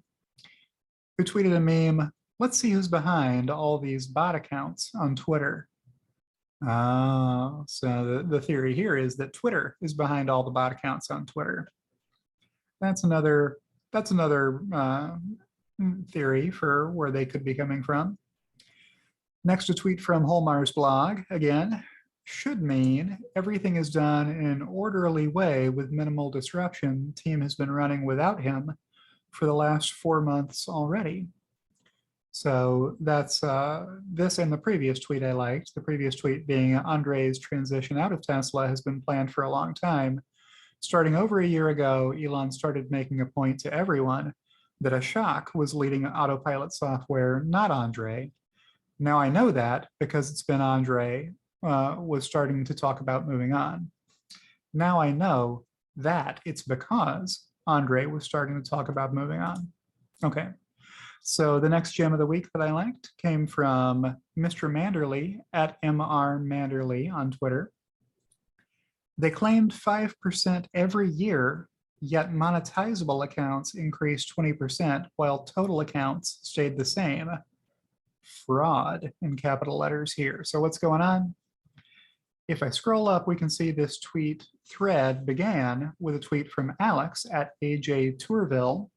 who tweeted a meme, "Let's see who's behind all these bot accounts on Twitter." So the theory here is that Twitter is behind all the bot accounts on Twitter. That's another theory for where they could be coming from. Next, a tweet from Holmar's blog, again, should mean everything is done in an orderly way with minimal disruption. Team has been running without him for the last 4 months already. So that's this and the previous tweet I liked. The previous tweet being Andrej's transition out of Tesla has been planned for a long time. Starting over a year ago, Elon started making a point to everyone that Ashok was leading Autopilot software, not Andrej. Now I know that because it's been Andrej was starting to talk about moving on. Now I know that it's because Andrej was starting to talk about moving on. Okay, so the next gem of the week that I liked came from Mr. Manderley at MR Manderley on Twitter. They claimed 5% every year, yet monetizable accounts increased 20% while total accounts stayed the same. Fraud in capital letters here. So what's going on? If I scroll up, we can see this tweet thread began with a tweet from Alex at AJ Tourville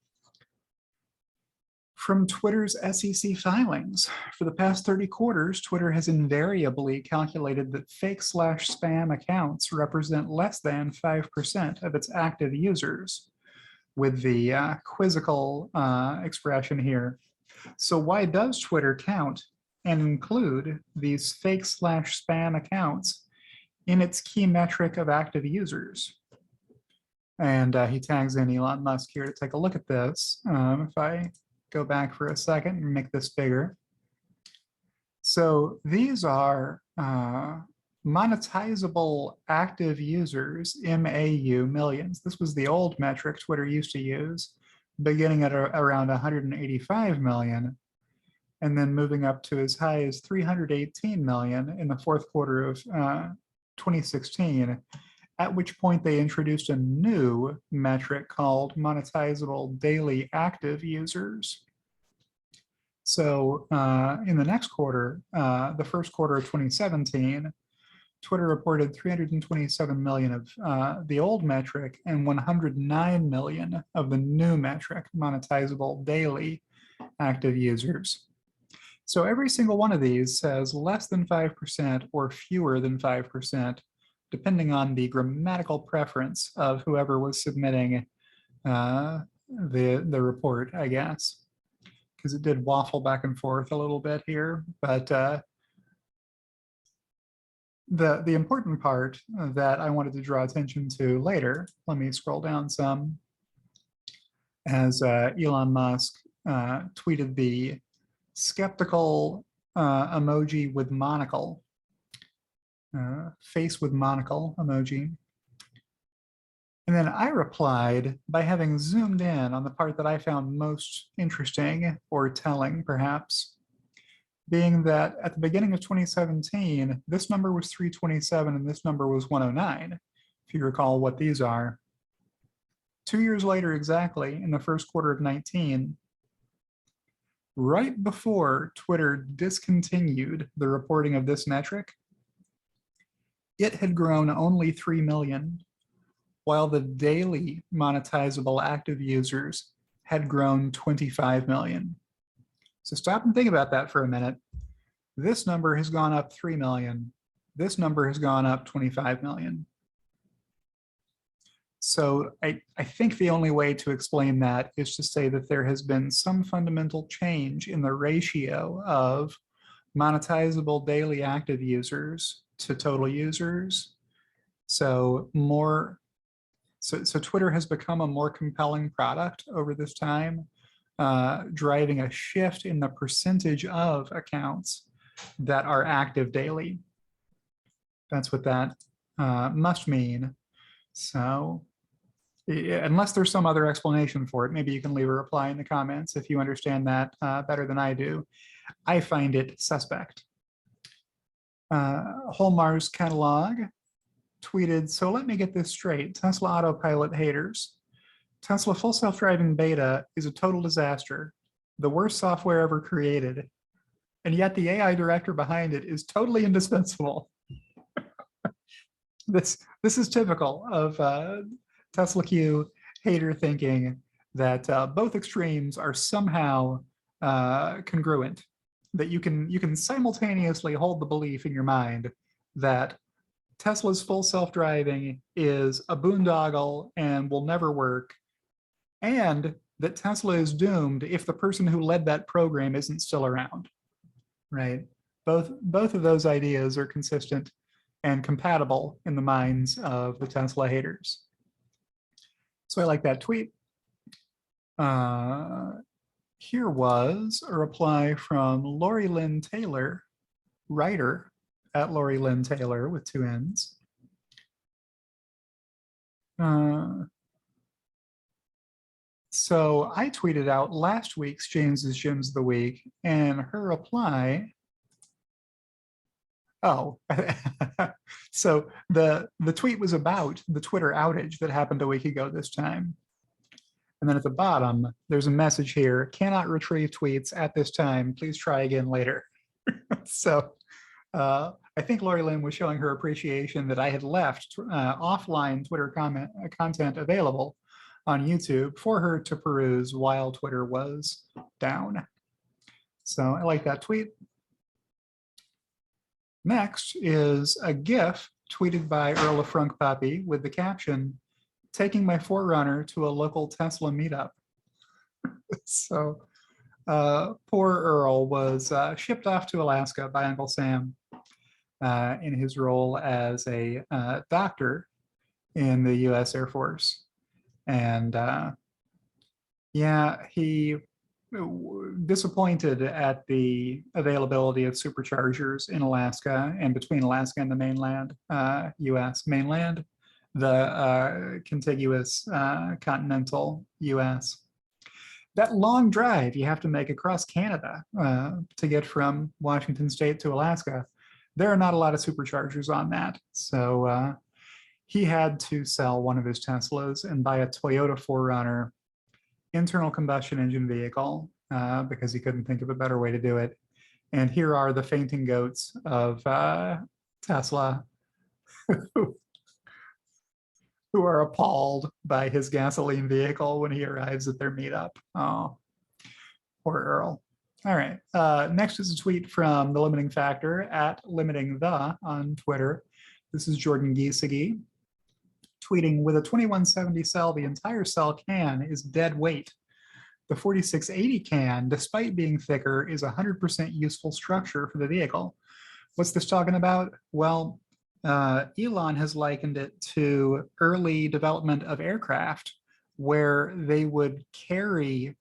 from Twitter's SEC filings. For the past 30 quarters, Twitter has invariably calculated that fake/spam accounts represent less than 5% of its active users, with the quizzical expression here. So why does Twitter count and include these fake/spam accounts in its key metric of active users? And he tags in Elon Musk here to take a look at this. If I go back for a second and make this bigger. So these are monetizable active users, MAU, millions. This was the old metric Twitter used to use, beginning at around 185 million, and then moving up to as high as 318 million in the fourth quarter of 2016, at which point they introduced a new metric called monetizable daily active users. So in the next quarter, the first quarter of 2017, Twitter reported 327 million of the old metric and 109 million of the new metric, monetizable daily active users. So every single one of these says less than 5% or fewer than 5%, depending on the grammatical preference of whoever was submitting the report, I guess, because it did waffle back and forth a little bit here. But the important part that I wanted to draw attention to later, let me scroll down some, as Elon Musk tweeted the skeptical emoji with monocle, face with monocle emoji. And then I replied by having zoomed in on the part that I found most interesting or telling, perhaps, being that at the beginning of 2017, this number was 327 and this number was 109, if you recall what these are. 2 years later exactly, in the first quarter of 19, right before Twitter discontinued the reporting of this metric, it had grown only 3 million, while the daily monetizable active users had grown 25 million. So stop and think about that for a minute. This number has gone up 3 million. This number has gone up 25 million. So I think the only way to explain that is to say that there has been some fundamental change in the ratio of monetizable daily active users to total users. So Twitter has become a more compelling product over this time, driving a shift in the percentage of accounts that are active daily. That's what that must mean. So unless there's some other explanation for it, maybe you can leave a reply in the comments if you understand that better than I do. I find it suspect. Holmar's catalog tweeted, so let me get this straight. Tesla Autopilot haters. Tesla full self-driving beta is a total disaster, the worst software ever created, and yet the AI director behind it is totally indispensable. This is typical of Tesla Q hater thinking that both extremes are somehow congruent, that you can simultaneously hold the belief in your mind that Tesla's full self-driving is a boondoggle and will never work, and that Tesla is doomed if the person who led that program isn't still around, right? Both of those ideas are consistent and compatible in the minds of the Tesla haters. So I like that tweet. Here was a reply from Lori Lynn Taylor, writer at Lori Lynn Taylor with 2 N's. So I tweeted out last week's James's Gems of the Week, and her reply, oh, so the tweet was about the Twitter outage that happened a week ago this time. And then at the bottom, there's a message here, cannot retrieve tweets at this time, please try again later. So I think Lori Lynn was showing her appreciation that I had left offline Twitter content available on YouTube for her to peruse while Twitter was down. So I like that tweet. Next is a GIF tweeted by Earl of Frunkpuppy with the caption, taking my Forerunner to a local Tesla meetup. So poor Earl was shipped off to Alaska by Uncle Sam in his role as a doctor in the US Air Force. And yeah, he disappointed at the availability of superchargers in Alaska and between Alaska and the mainland, US mainland, the contiguous continental US. That long drive you have to make across Canada to get from Washington State to Alaska, there are not a lot of superchargers on that. So he had to sell one of his Teslas and buy a Toyota 4Runner internal combustion engine vehicle because he couldn't think of a better way to do it. And here are the fainting goats of Tesla who are appalled by his gasoline vehicle when he arrives at their meetup. Oh, poor Earl. All right, next is a tweet from The Limiting Factor at Limiting The on Twitter. This is Jordan Giesecke tweeting, with a 2170 cell, the entire cell can is dead weight. The 4680 can, despite being thicker, is 100% useful structure for the vehicle. What's this talking about? Well, Elon has likened it to early development of aircraft where they would carry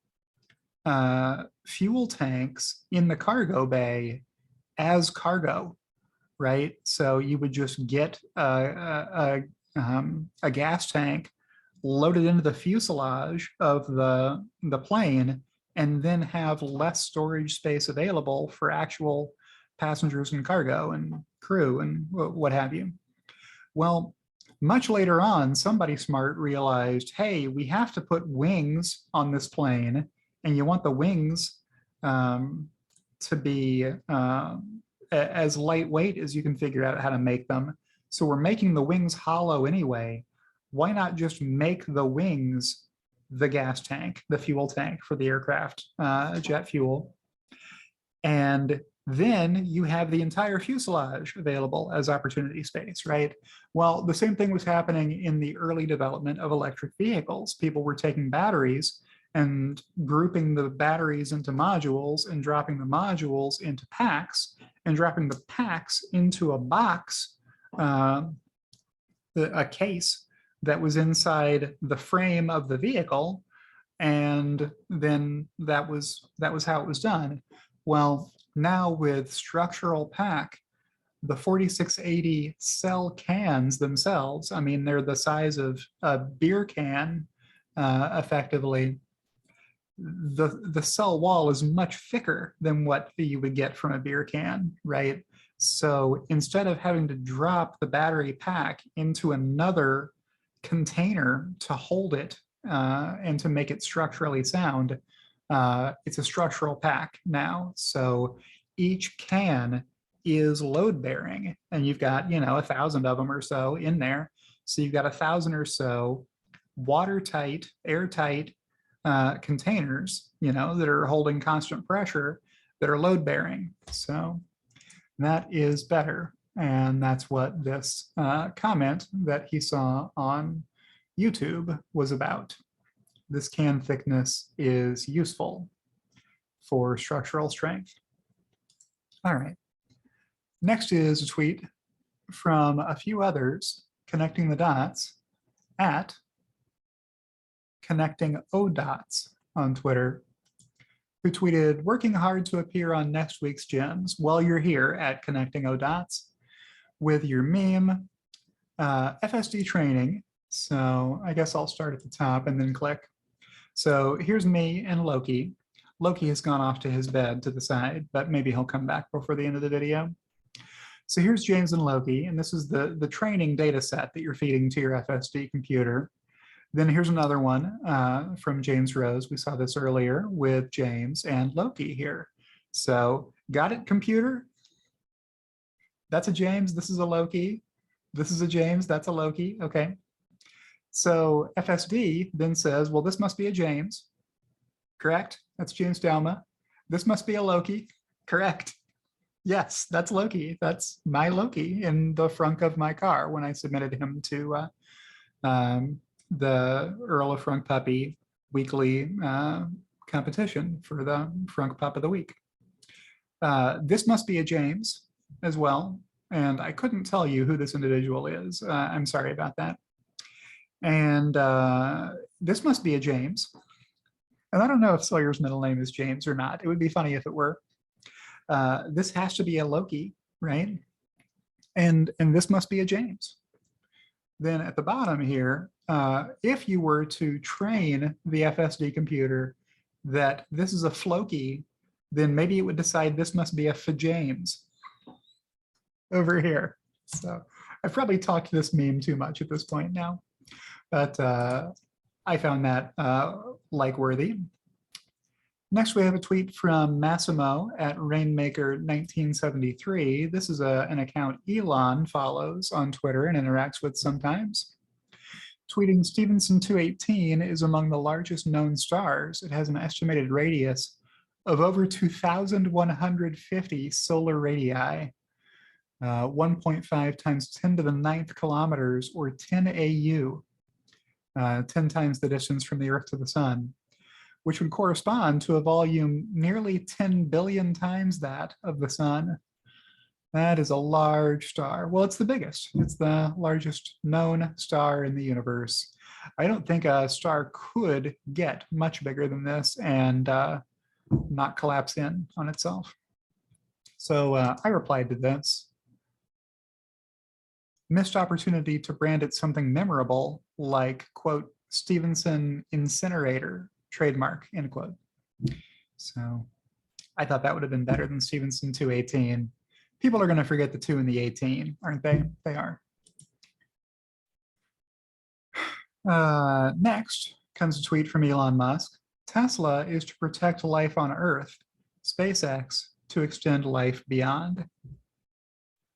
fuel tanks in the cargo bay as cargo, right? So you would just get a gas tank loaded into the fuselage of the plane and then have less storage space available for actual passengers and cargo and crew and what have you. Well, much later on, somebody smart realized, hey, we have to put wings on this plane, and you want the wings to be as lightweight as you can figure out how to make them. So we're making the wings hollow anyway. Why not just make the wings the gas tank, the fuel tank for the aircraft, jet fuel? And then you have the entire fuselage available as opportunity space, right? Well, the same thing was happening in the early development of electric vehicles. People were taking batteries and grouping the batteries into modules and dropping the modules into packs and dropping the packs into a box, a case that was inside the frame of the vehicle. And then that was how it was done. Well, now with structural pack, the 4680 cell cans themselves, I mean, they're the size of a beer can, effectively. The cell wall is much thicker than what you would get from a beer can, right? So instead of having to drop the battery pack into another container to hold it and to make it structurally sound, it's a structural pack now. So each can is load bearing, and you've got, 1,000 of them or so in there. So you've got 1,000 or so watertight, airtight containers, that are holding constant pressure, that are load bearing. So that is better. And that's what this comment that he saw on YouTube was about. This can thickness is useful for structural strength. All right. Next is a tweet from a few others connecting the dots at connecting O-dots on Twitter, who tweeted, working hard to appear on next week's Gems while you're here at connecting O-dots with your meme, FSD training. So I guess I'll start at the top and then click. So here's me and Loki. Loki has gone off to his bed to the side, but maybe he'll come back before the end of the video. So here's James and Loki, and this is the training data set that you're feeding to your FSD computer. Then here's another one from James Rose. We saw this earlier with James and Loki here. So got it, computer? That's a James, this is a Loki. This is a James, that's a Loki, okay. So FSD then says, well, this must be a James, correct? That's James Dalma. This must be a Loki, correct? Yes, that's Loki. That's my Loki in the frunk of my car when I submitted him to the Earl of Frunk Puppy weekly competition for the Frunk Pup of the Week. This must be a James as well, and I couldn't tell you who this individual is. I'm sorry about that. And this must be a James. And I don't know if Sawyer's middle name is James or not. It would be funny if it were. This has to be a Loki, right? And this must be a James. Then at the bottom here, if you were to train the FSD computer that this is a Floki, then maybe it would decide this must be a James over here. So I've probably talked this meme too much at this point now, but I found that like-worthy. Next, we have a tweet from Massimo at Rainmaker1973. This is an account Elon follows on Twitter and interacts with sometimes. Tweeting, Stevenson 218 is among the largest known stars. It has an estimated radius of over 2,150 solar radii, 1.5 times 10 to the 9th kilometers, or 10 AU, 10 times the distance from the Earth to the Sun, which would correspond to a volume nearly 10 billion times that of the Sun. That is a large star. Well, it's the biggest. It's the largest known star in the universe. I don't think a star could get much bigger than this and not collapse in on itself. So I replied to this. Missed opportunity to brand it something memorable like, quote, Stevenson incinerator, trademark, end quote. So I thought that would have been better than Stevenson 218. People are going to forget the 2 and the 18, aren't they? They are. Next comes a tweet from Elon Musk. Tesla is to protect life on Earth, SpaceX to extend life beyond.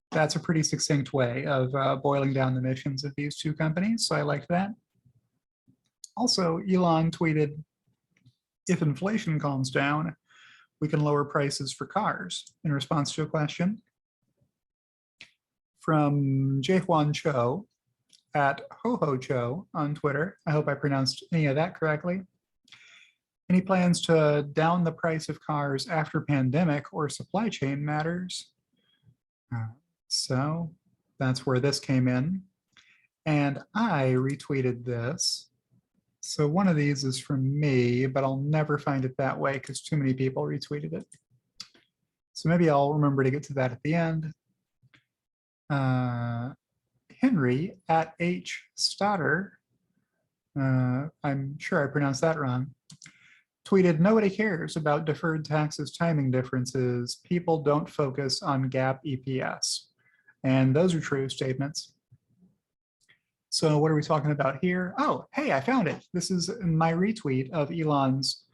That's a pretty succinct way of boiling down the missions of these two companies, so I liked that. Also, Elon tweeted, if inflation calms down, we can lower prices for cars in response to a question from Jaehwan Cho at Hoho Cho on Twitter. I hope I pronounced any of that correctly. Any plans to down the price of cars after pandemic or supply chain matters? So that's where this came in. And I retweeted this. So one of these is from me, but I'll never find it that way because too many people retweeted it. So maybe I'll remember to get to that at the end. Henry at H. Stoddard, I'm sure I pronounced that wrong, tweeted, nobody cares about deferred taxes timing differences. People don't focus on GAAP EPS. And those are true statements. So what are we talking about here? Oh, hey, I found it. This is my retweet of Elon's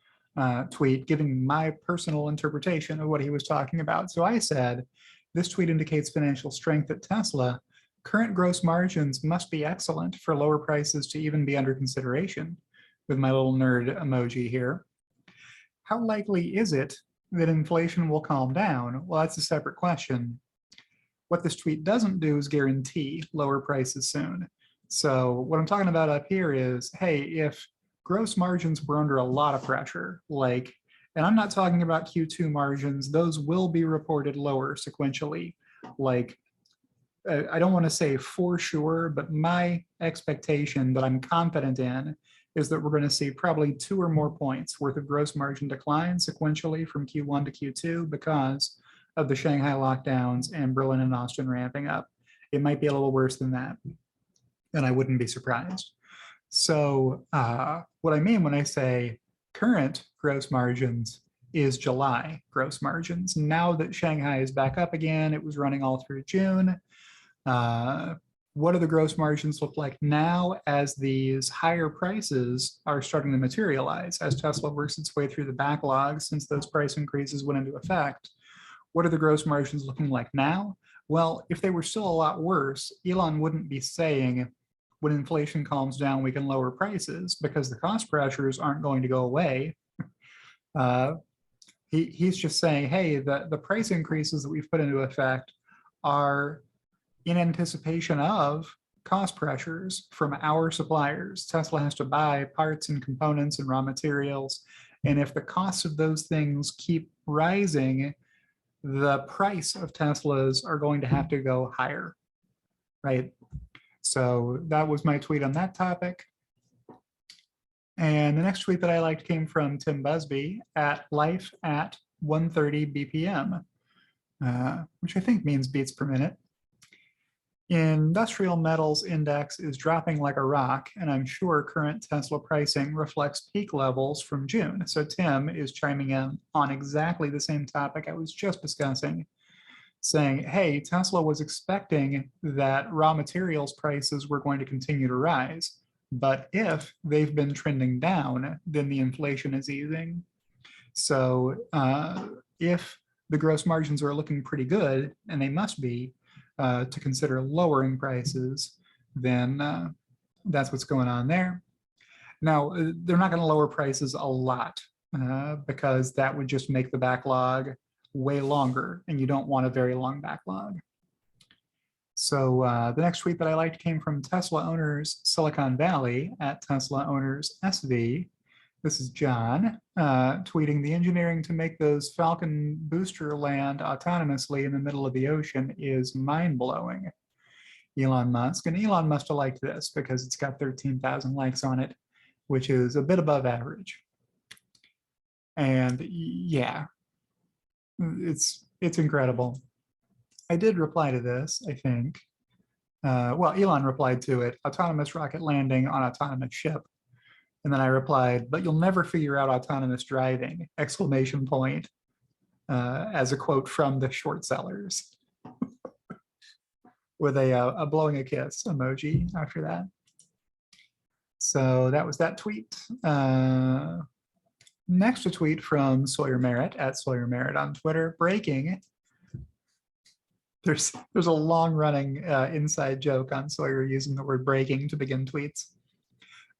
tweet, giving my personal interpretation of what he was talking about. So I said, this tweet indicates financial strength at Tesla. Current gross margins must be excellent for lower prices to even be under consideration, with my little nerd emoji here. How likely is it that inflation will calm down? Well, that's a separate question. What this tweet doesn't do is guarantee lower prices soon. So what I'm talking about up here is, hey, if gross margins were under a lot of pressure, like, and I'm not talking about Q2 margins, those will be reported lower sequentially. Like, I don't want to say for sure, but my expectation that I'm confident in is that we're going to see probably 2 or more points worth of gross margin decline sequentially from Q1 to Q2 because of the Shanghai lockdowns and Berlin and Austin ramping up. It might be a little worse than that, and I wouldn't be surprised. So what I mean when I say current gross margins is July gross margins. Now that Shanghai is back up again, it was running all through June. What do the gross margins look like now as these higher prices are starting to materialize, as Tesla works its way through the backlog since those price increases went into effect? What are the gross margins looking like now? Well, if they were still a lot worse, Elon wouldn't be saying, when inflation calms down, we can lower prices, because the cost pressures aren't going to go away. He's just saying, hey, the price increases that we've put into effect are in anticipation of cost pressures from our suppliers. Tesla has to buy parts and components and raw materials. And if the costs of those things keep rising, the price of Teslas are going to have to go higher, right? So that was my tweet on that topic. And the next tweet that I liked came from Tim Busby at life at 130 BPM, which I think means beats per minute. Industrial metals index is dropping like a rock, and I'm sure current Tesla pricing reflects peak levels from June. So Tim is chiming in on exactly the same topic I was just discussing, saying, hey, Tesla was expecting that raw materials prices were going to continue to rise, but if they've been trending down, then the inflation is easing. So if the gross margins are looking pretty good, and they must be, to consider lowering prices, then that's what's going on there. Now, they're not going to lower prices a lot because that would just make the backlog way longer, and you don't want a very long backlog. So the next tweet that I liked came from Tesla Owners Silicon Valley at Tesla Owners SV. This is John tweeting, the engineering to make those Falcon booster land autonomously in the middle of the ocean is mind-blowing. Elon Musk, and Elon must have liked this because it's got 13,000 likes on it, which is a bit above average. And yeah, it's incredible. I did reply to this, I think. Well, Elon replied to it, autonomous rocket landing on autonomous ship. And then I replied, but you'll never figure out autonomous driving, exclamation point, as a quote from the short sellers, with a blowing a kiss emoji after that. So that was that tweet. Next, a tweet from Sawyer Merritt at Sawyer Merritt on Twitter, breaking. There's a long running inside joke on Sawyer using the word breaking to begin tweets.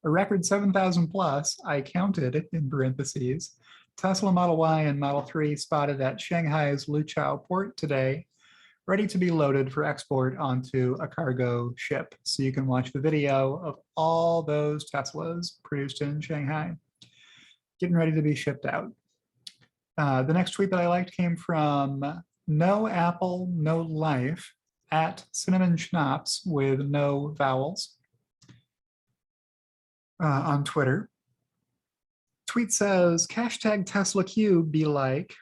A record 7,000 plus, I counted in parentheses, Tesla Model Y and Model 3 spotted at Shanghai's Luqiao port today, ready to be loaded for export onto a cargo ship. So you can watch the video of all those Teslas produced in Shanghai, getting ready to be shipped out. The next tweet that I liked came from No Apple, No Life at Cinnamon Schnapps with no vowels on Twitter. Tweet says, hashtag Tesla Q be like,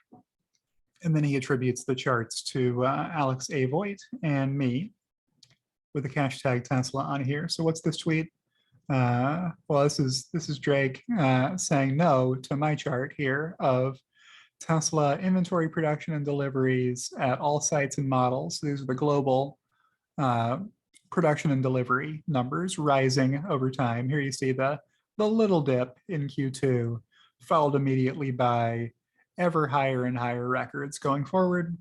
and then he attributes the charts to Alex A. Voigt and me with the hashtag Tesla on here. So what's this tweet? Well, this is Drake saying no to my chart here of Tesla inventory production and deliveries at all sites and models. These are the global production and delivery numbers rising over time. Here you see the little dip in Q2, followed immediately by ever higher and higher records going forward.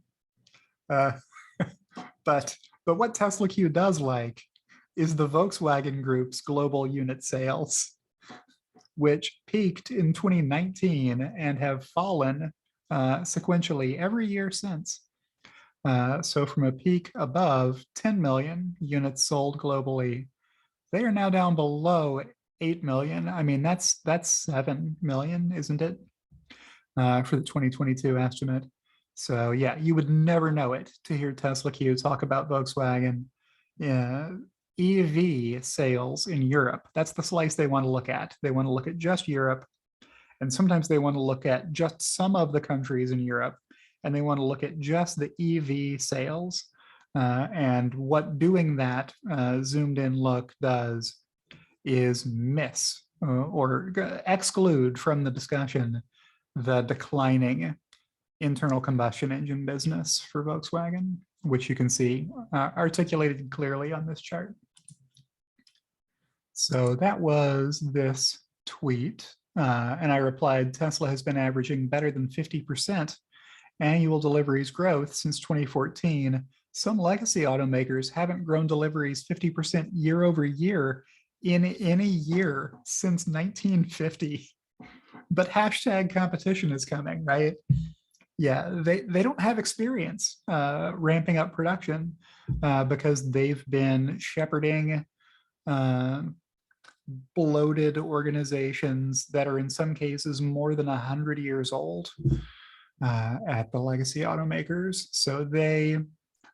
But what Tesla Q does like is the Volkswagen Group's global unit sales, which peaked in 2019 and have fallen sequentially every year since. So from a peak above 10 million units sold globally, they are now down below 8 million. I mean, that's 7 million, isn't it? For the 2022 estimate. So yeah, you would never know it to hear Tesla Q talk about Volkswagen EV sales in Europe. That's the slice they want to look at. They want to look at just Europe. And sometimes they want to look at just some of the countries in Europe, and they want to look at just the EV sales. And what doing that zoomed in look does is miss or exclude from the discussion the declining internal combustion engine business for Volkswagen, which you can see articulated clearly on this chart. So that was this tweet. And I replied, Tesla has been averaging better than 50% annual deliveries growth since 2014. Some legacy automakers haven't grown deliveries 50% year over year in any year since 1950. But hashtag competition is coming, right? Yeah, they don't have experience ramping up production because they've been shepherding bloated organizations that are in some cases more than 100 years old at the legacy automakers. So they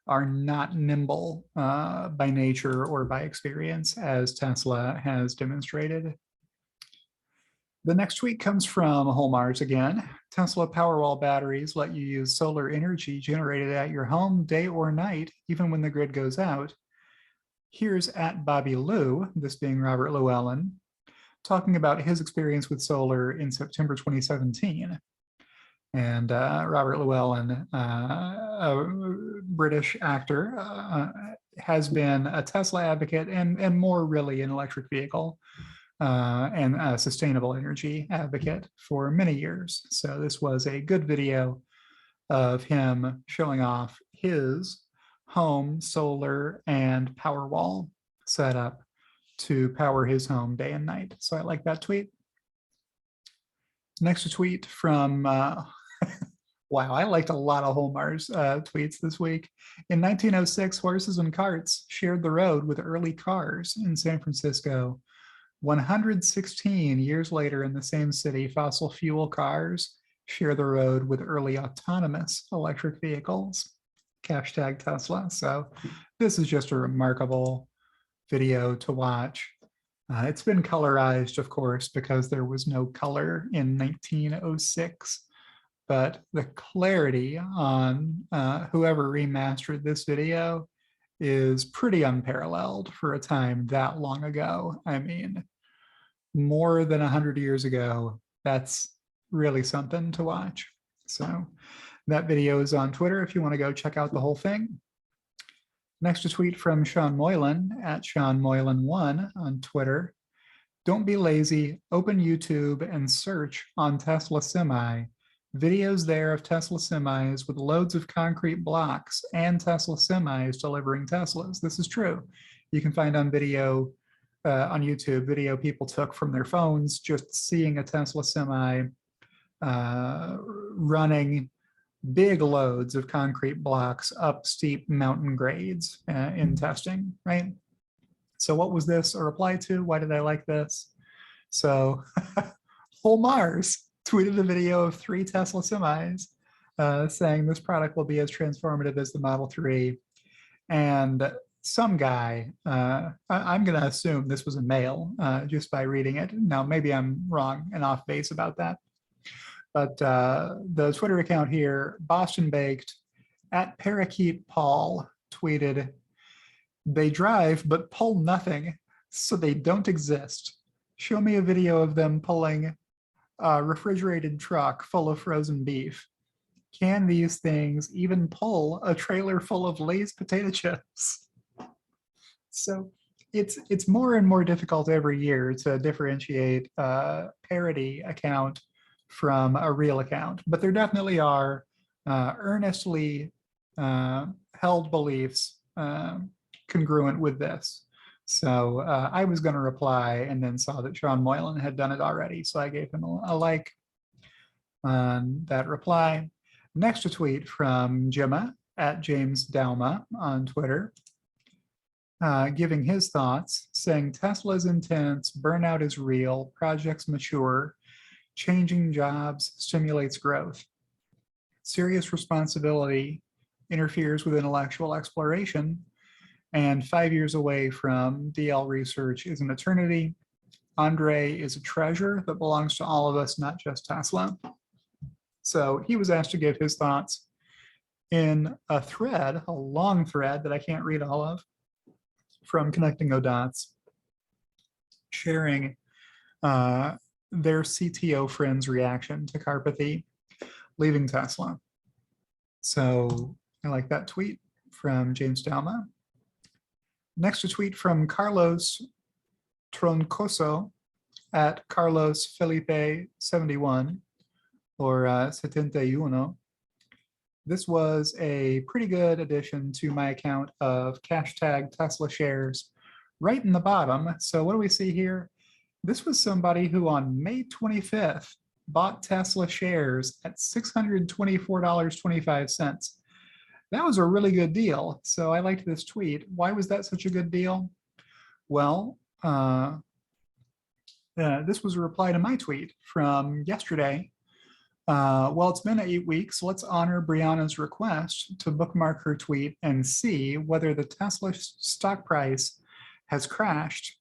are not nimble by nature or by experience, as Tesla has demonstrated. The next tweet comes from Holmars again. Tesla Powerwall batteries let you use solar energy generated at your home day or night, even when the grid goes out. Here's at Bobby Lou, this being Robert Llewellyn, talking about his experience with solar in September 2017. And Robert Llewellyn, a British actor, has been a Tesla advocate and more really an electric vehicle and a sustainable energy advocate for many years. So this was a good video of him showing off his home solar and Powerwall setup to power his home day and night. So I like that tweet. Next tweet from, wow, I liked a lot of Holmars tweets this week. In 1906, horses and carts shared the road with early cars in San Francisco. 116 years later in the same city, fossil fuel cars share the road with early autonomous electric vehicles. Hashtag Tesla. So this is just a remarkable video to watch. It's been colorized, of course, because there was no color in 1906. But the clarity on whoever remastered this video is pretty unparalleled for a time that long ago. I mean, more than 100 years ago, that's really something to watch. So that video is on Twitter if you want to go check out the whole thing. Next, a tweet from Sean Moylan at Sean Moylan1 on Twitter. Don't be lazy, open YouTube and search on Tesla Semi. Videos there of Tesla semis with loads of concrete blocks and Tesla semis delivering Teslas. This is true. You can find on video, on YouTube, video people took from their phones, just seeing a Tesla semi running big loads of concrete blocks up steep mountain grades in testing, right? So what was this a reply to? Why did I like this? So Full Mars tweeted a video of 3 Tesla semis saying this product will be as transformative as the Model 3. And some guy, I'm going to assume this was a male just by reading it. Now, maybe I'm wrong and off base about that. But the Twitter account here, Boston Baked, at Parakeet Paul, tweeted, "They drive but pull nothing, so they don't exist. Show me a video of them pulling a refrigerated truck full of frozen beef. Can these things even pull a trailer full of Lay's potato chips?" So it's more and more difficult every year to differentiate a parody account from a real account, but there definitely are earnestly held beliefs congruent with this. So I was going to reply and then saw that Sean Moylan had done it already, so I gave him a like on that reply. Next, a tweet from Gemma at James Dalma on Twitter, giving his thoughts, saying Tesla's intense, burnout is real, projects mature, changing jobs stimulates growth. Serious responsibility interferes with intellectual exploration, and 5 years away from DL research is an eternity. Andre is a treasure that belongs to all of us, not just Tesla. So he was asked to give his thoughts in a thread, a long thread that I can't read all of, from Connecting No Dots, sharing their CTO friend's reaction to Karpathy leaving Tesla. So I like that tweet from James Dalma. Next, a tweet from Carlos Troncoso at Carlos Felipe 71 or 71. This was a pretty good addition to my account of hashtag Tesla shares right in the bottom. So what do we see here? This was somebody who on May 25th bought Tesla shares at $624.25. That was a really good deal. So I liked this tweet. Why was that such a good deal? Well, this was a reply to my tweet from yesterday. Well, it's been 8 weeks. Let's honor Brianna's request to bookmark her tweet and see whether the Tesla stock price has crashed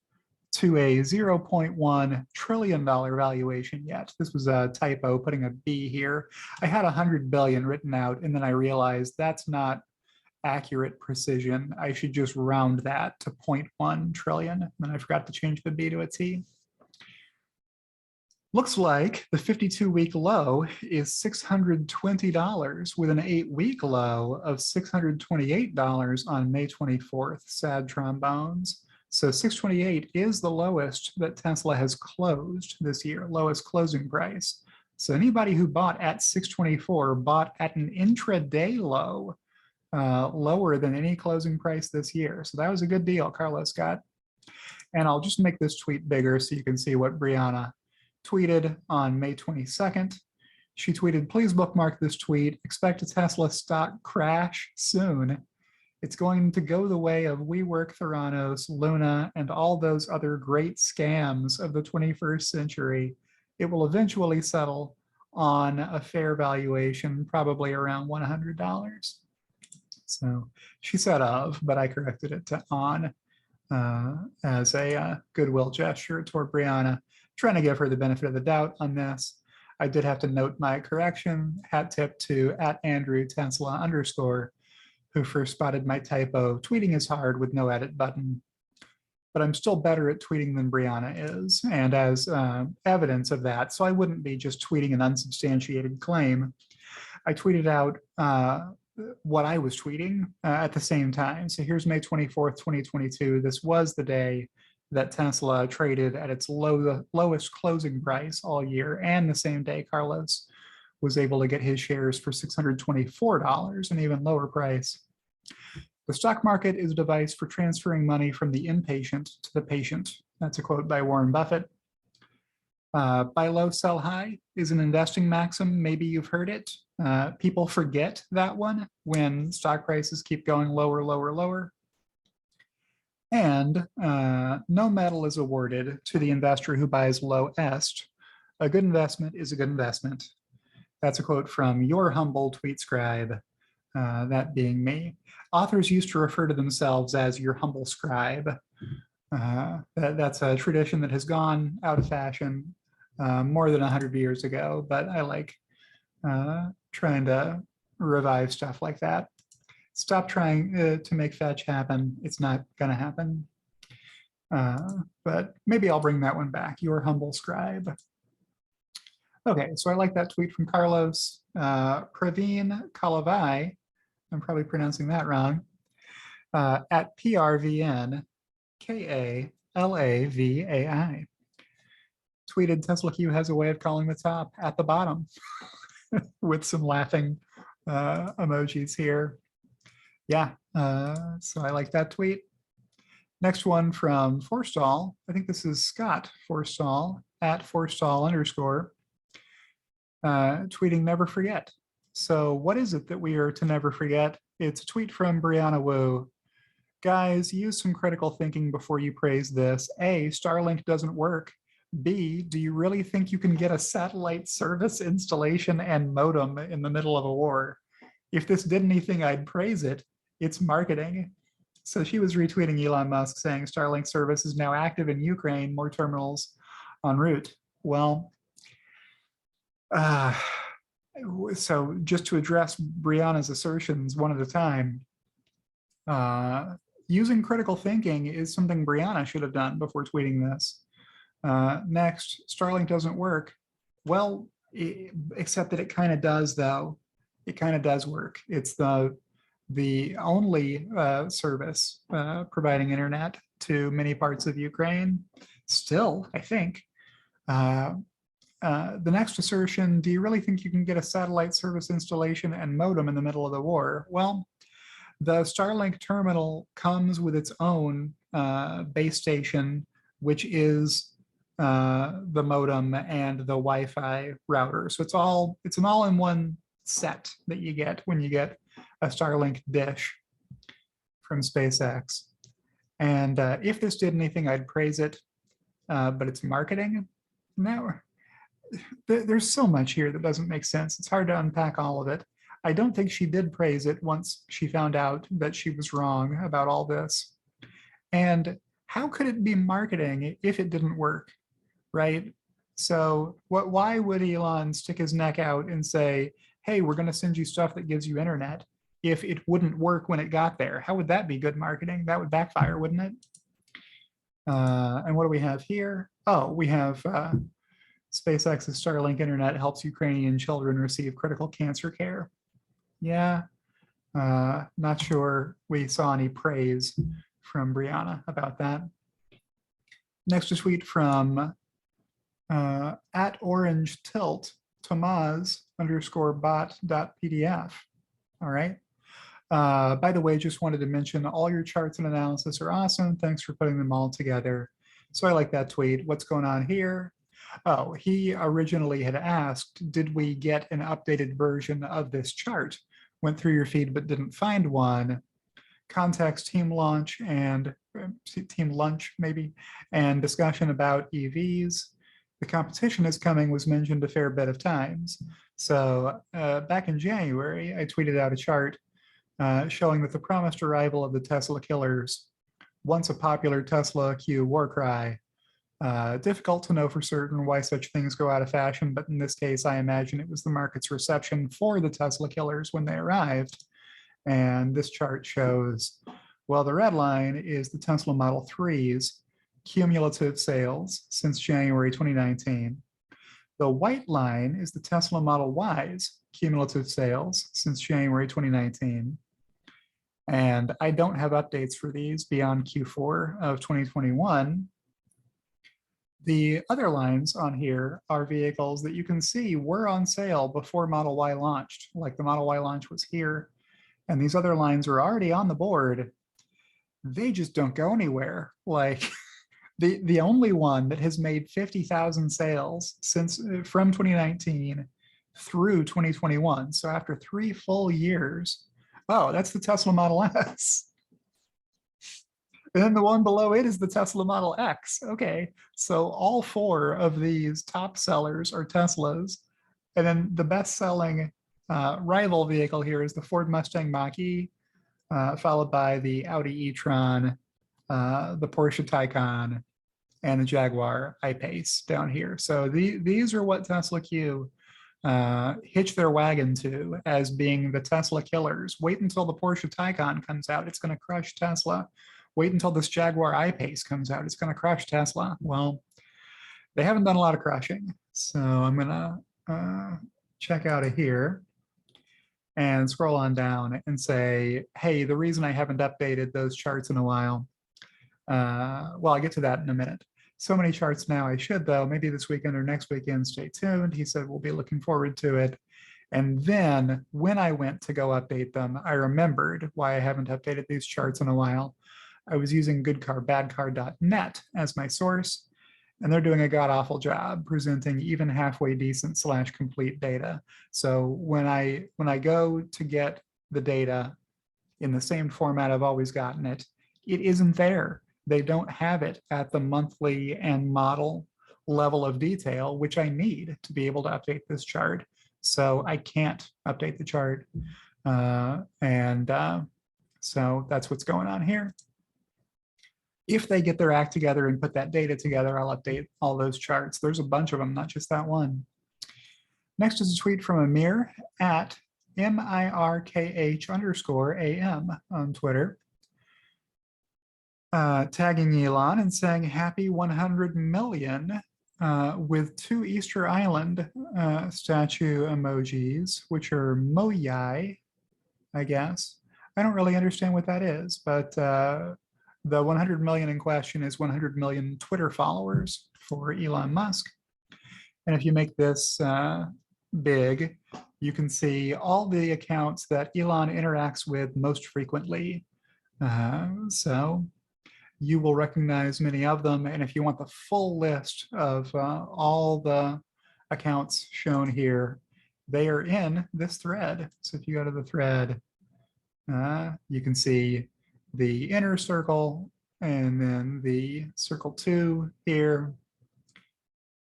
to a $0.1 trillion valuation yet. This was a typo, putting a B here. I had 100 billion written out, and then I realized that's not accurate precision. I should just round that to 0.1 trillion. And then I forgot to change the B to a T. Looks like the 52-week low is $620 with an 8-week low of $628 on May 24th. Sad trombones. So 628 is the lowest that Tesla has closed this year, lowest closing price. So anybody who bought at 624 bought at an intraday low, lower than any closing price this year. So that was a good deal Carlos got. And I'll just make this tweet bigger so you can see what Brianna tweeted on May 22nd. She tweeted, "Please bookmark this tweet. Expect a Tesla stock crash soon. It's going to go the way of WeWork, Theranos, Luna, and all those other great scams of the 21st century. It will eventually settle on a fair valuation, probably around $100. So she said of, but I corrected it to on as a goodwill gesture toward Brianna, trying to give her the benefit of the doubt on this. I did have to note my correction. Hat tip to @AndrewTesla_, who first spotted my typo. Tweeting is hard with no edit button, but I'm still better at tweeting than Brianna is. And as evidence of that, so I wouldn't be just tweeting an unsubstantiated claim, I tweeted out what I was tweeting at the same time. So here's May 24th, 2022. This was the day that Tesla traded at its lowest closing price all year, and the same day Carlos was able to get his shares for $624, an even lower price. The stock market is a device for transferring money from the impatient to the patient. That's a quote by Warren Buffett. Buy low, sell high is an investing maxim. Maybe you've heard it. People forget that one when stock prices keep going lower, lower, lower. And no medal is awarded to the investor who buys lowest. A good investment is a good investment. That's a quote from your humble tweet scribe, that being me. Authors used to refer to themselves as your humble scribe. That's a tradition that has gone out of fashion more than 100 years ago, but I like trying to revive stuff like that. Stop trying to make fetch happen. It's not going to happen. But maybe I'll bring that one back. Your humble scribe. Okay, so I like that tweet from Carlos. Praveen Kalavai, I'm probably pronouncing that wrong, at PRVN KALAVAI. Tweeted Tesla Q has a way of calling the top at the bottom with some laughing emojis here. Yeah, so I like that tweet. Next one from Forstall. I think this is Scott Forstall at Forstall_, tweeting never forget. So what is it that we are to never forget? It's a tweet from Brianna Wu. Guys, use some critical thinking before you praise this. A, Starlink doesn't work. B, do you really think you can get a satellite service installation and modem in the middle of a war? If this did anything, I'd praise it. It's marketing. So she was retweeting Elon Musk saying Starlink service is now active in Ukraine, more terminals en route. Well, so just to address Brianna's assertions one at a time, using critical thinking is something Brianna should have done before tweeting this. Next, Starlink doesn't work. Well, except that it kind of does, though. It kind of does work. It's the only service providing internet to many parts of Ukraine. Still, I think. The next assertion, do you really think you can get a satellite service installation and modem in the middle of the war? Well, the Starlink terminal comes with its own base station, which is the modem and the Wi-Fi router. So it's an all-in-one set that you get when you get a Starlink dish from SpaceX. And if this did anything, I'd praise it, but it's marketing. No, there's so much here that doesn't make sense. It's hard to unpack all of it. I don't think she did praise it once she found out that she was wrong about all this. And how could it be marketing if it didn't work, right? So why would Elon stick his neck out and say, hey, we're going to send you stuff that gives you internet if it wouldn't work when it got there? How would that be good marketing? That would backfire, wouldn't it? And what do we have here? Oh, we have SpaceX's Starlink internet helps Ukrainian children receive critical cancer care. Yeah, not sure we saw any praise from Brianna about that. Next, a tweet from at orange tilt Tomaz_bot.pdf. All right. By the way, just wanted to mention all your charts and analysis are awesome. Thanks for putting them all together. So I like that tweet. What's going on here? Oh, he originally had asked, did we get an updated version of this chart? Went through your feed but didn't find one. Context, team lunch maybe, and discussion about EVs. The competition is coming was mentioned a fair bit of times. So back in January, I tweeted out a chart showing that the promised arrival of the Tesla killers, once a popular Tesla Q war cry. Difficult to know for certain why such things go out of fashion, but in this case, I imagine it was the market's reception for the Tesla killers when they arrived. And this chart shows, well, the red line is the Tesla Model 3's cumulative sales since January 2019. The white line is the Tesla Model Y's cumulative sales since January 2019. And I don't have updates for these beyond Q4 of 2021. The other lines on here are vehicles that you can see were on sale before Model Y launched, like the Model Y launch was here. And these other lines are already on the board. They just don't go anywhere. Like The only one that has made 50,000 sales since from 2019 through 2021. So after 3 full years, oh, that's the Tesla Model S. And then the one below it is the Tesla Model X. Okay, so all 4 of these top sellers are Teslas. And then the best-selling rival vehicle here is the Ford Mustang Mach-E, followed by the Audi e-tron, the Porsche Taycan, and the Jaguar I-Pace down here. So these are what Tesla Q hitch their wagon to as being the Tesla killers. Wait until the Porsche Taycan comes out. It's going to crush Tesla. Wait until this Jaguar I-Pace comes out. It's going to crush Tesla. Well, they haven't done a lot of crushing. So I'm going to check out of here and scroll on down and say, hey, the reason I haven't updated those charts in a while, well, I'll get to that in a minute. So many charts now, I should though, maybe this weekend or next weekend, stay tuned. He said, we'll be looking forward to it. And then when I went to go update them, I remembered why I haven't updated these charts in a while. I was using goodcarbadcar.net as my source, and they're doing a god-awful job presenting even halfway decent / complete data. So when I go to get the data in the same format I've always gotten it, it isn't there. They don't have it at the monthly and model level of detail, which I need to be able to update this chart. So I can't update the chart. So that's what's going on here. If they get their act together and put that data together, I'll update all those charts. There's a bunch of them, not just that one. Next is a tweet from Amir at MIRKH_AM on Twitter, tagging Elon and saying happy 100 million with 2 Easter Island statue emojis, which are Moyai, I guess. I don't really understand what that is, but the 100 million in question is 100 million Twitter followers for Elon Musk. And if you make this big, you can see all the accounts that Elon interacts with most frequently. So you will recognize many of them. And if you want the full list of all the accounts shown here, they are in this thread. So if you go to the thread, you can see the inner circle and then the circle 2 here,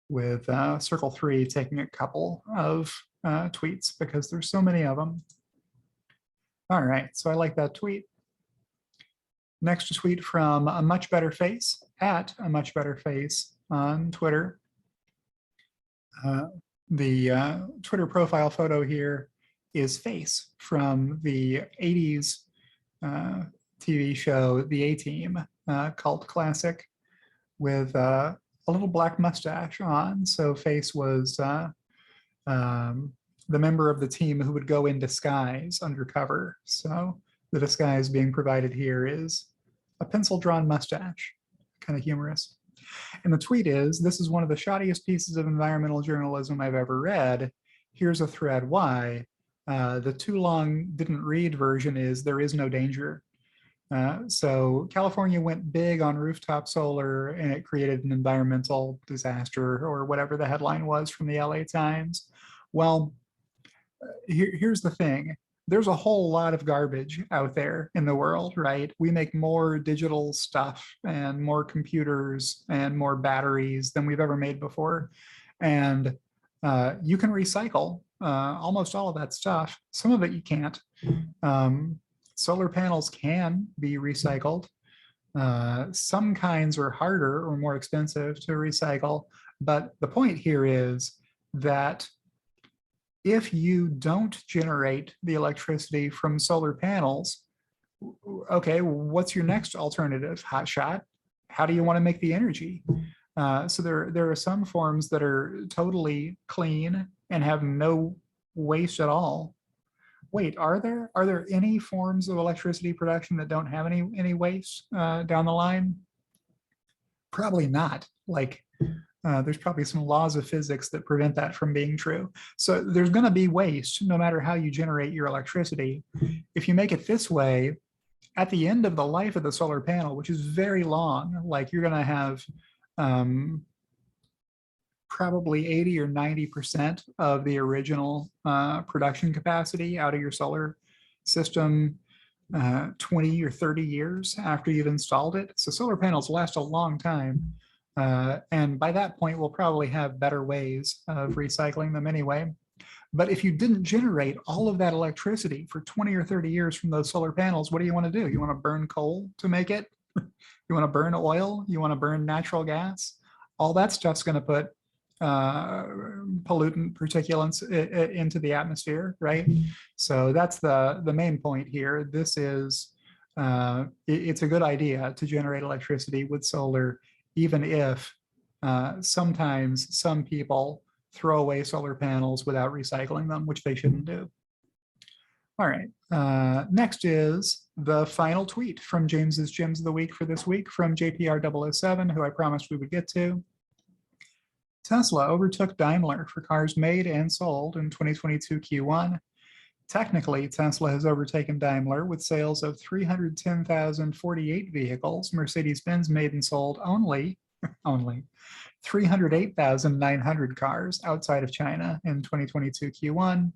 with circle 3 taking a couple of tweets because there's so many of them. All right, so I like that tweet. Next, a tweet from A Much Better Face at A Much Better Face on Twitter. The Twitter profile photo here is Face from the 80s TV show The A-Team, cult classic, with a little black mustache on. So Face was the member of the team who would go in disguise undercover. So the disguise being provided here is a pencil-drawn mustache, kind of humorous. And the tweet is, this is one of the shoddiest pieces of environmental journalism I've ever read. Here's a thread why. The too long didn't read version is there is no danger. So California went big on rooftop solar and it created an environmental disaster, or whatever the headline was from the LA Times. Well, here's the thing. There's a whole lot of garbage out there in the world, right? We make more digital stuff and more computers and more batteries than we've ever made before. And you can recycle almost all of that stuff. Some of it you can't. Solar panels can be recycled. Some kinds are harder or more expensive to recycle. But the point here is that if you don't generate the electricity from solar panels, okay, what's your next alternative? Hot shot? How do you want to make the energy? So there are some forms that are totally clean and have no waste at all. Wait, are there any forms of electricity production that don't have any waste down the line? Probably not. Like, there's probably some laws of physics that prevent that from being true. So there's going to be waste no matter how you generate your electricity. If you make it this way, at the end of the life of the solar panel, which is very long, like you're going to have probably 80 or 90% of the original production capacity out of your solar system 20 or 30 years after you've installed it. So solar panels last a long time. And by that point, we'll probably have better ways of recycling them anyway. But if you didn't generate all of that electricity for 20 or 30 years from those solar panels, what do you want to do? You want to burn coal to make it? You want to burn oil? You want to burn natural gas? All that stuff's going to put pollutant particulates into the atmosphere, right? So that's the main point here. This is, it's a good idea to generate electricity with solar, even if sometimes some people throw away solar panels without recycling them, which they shouldn't do. All right, next is the final tweet from James's Gems of the Week for this week from JPR007, who I promised we would get to. Tesla overtook Daimler for cars made and sold in 2022 Q1. Technically, Tesla has overtaken Daimler with sales of 310,048 vehicles. Mercedes-Benz made and sold only 308,900 cars outside of China in 2022 Q1.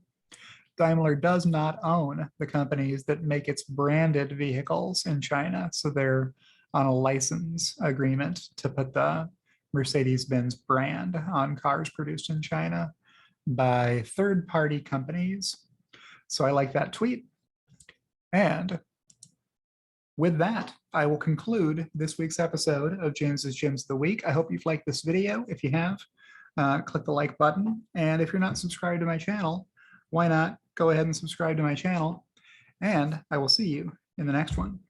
Daimler does not own the companies that make its branded vehicles in China, so they're on a license agreement to put the Mercedes-Benz brand on cars produced in China by third-party companies. So I like that tweet. And with that, I will conclude this week's episode of James's Gems of the Week. I hope you've liked this video. If you have, click the like button. And if you're not subscribed to my channel, why not go ahead and subscribe to my channel? And I will see you in the next one.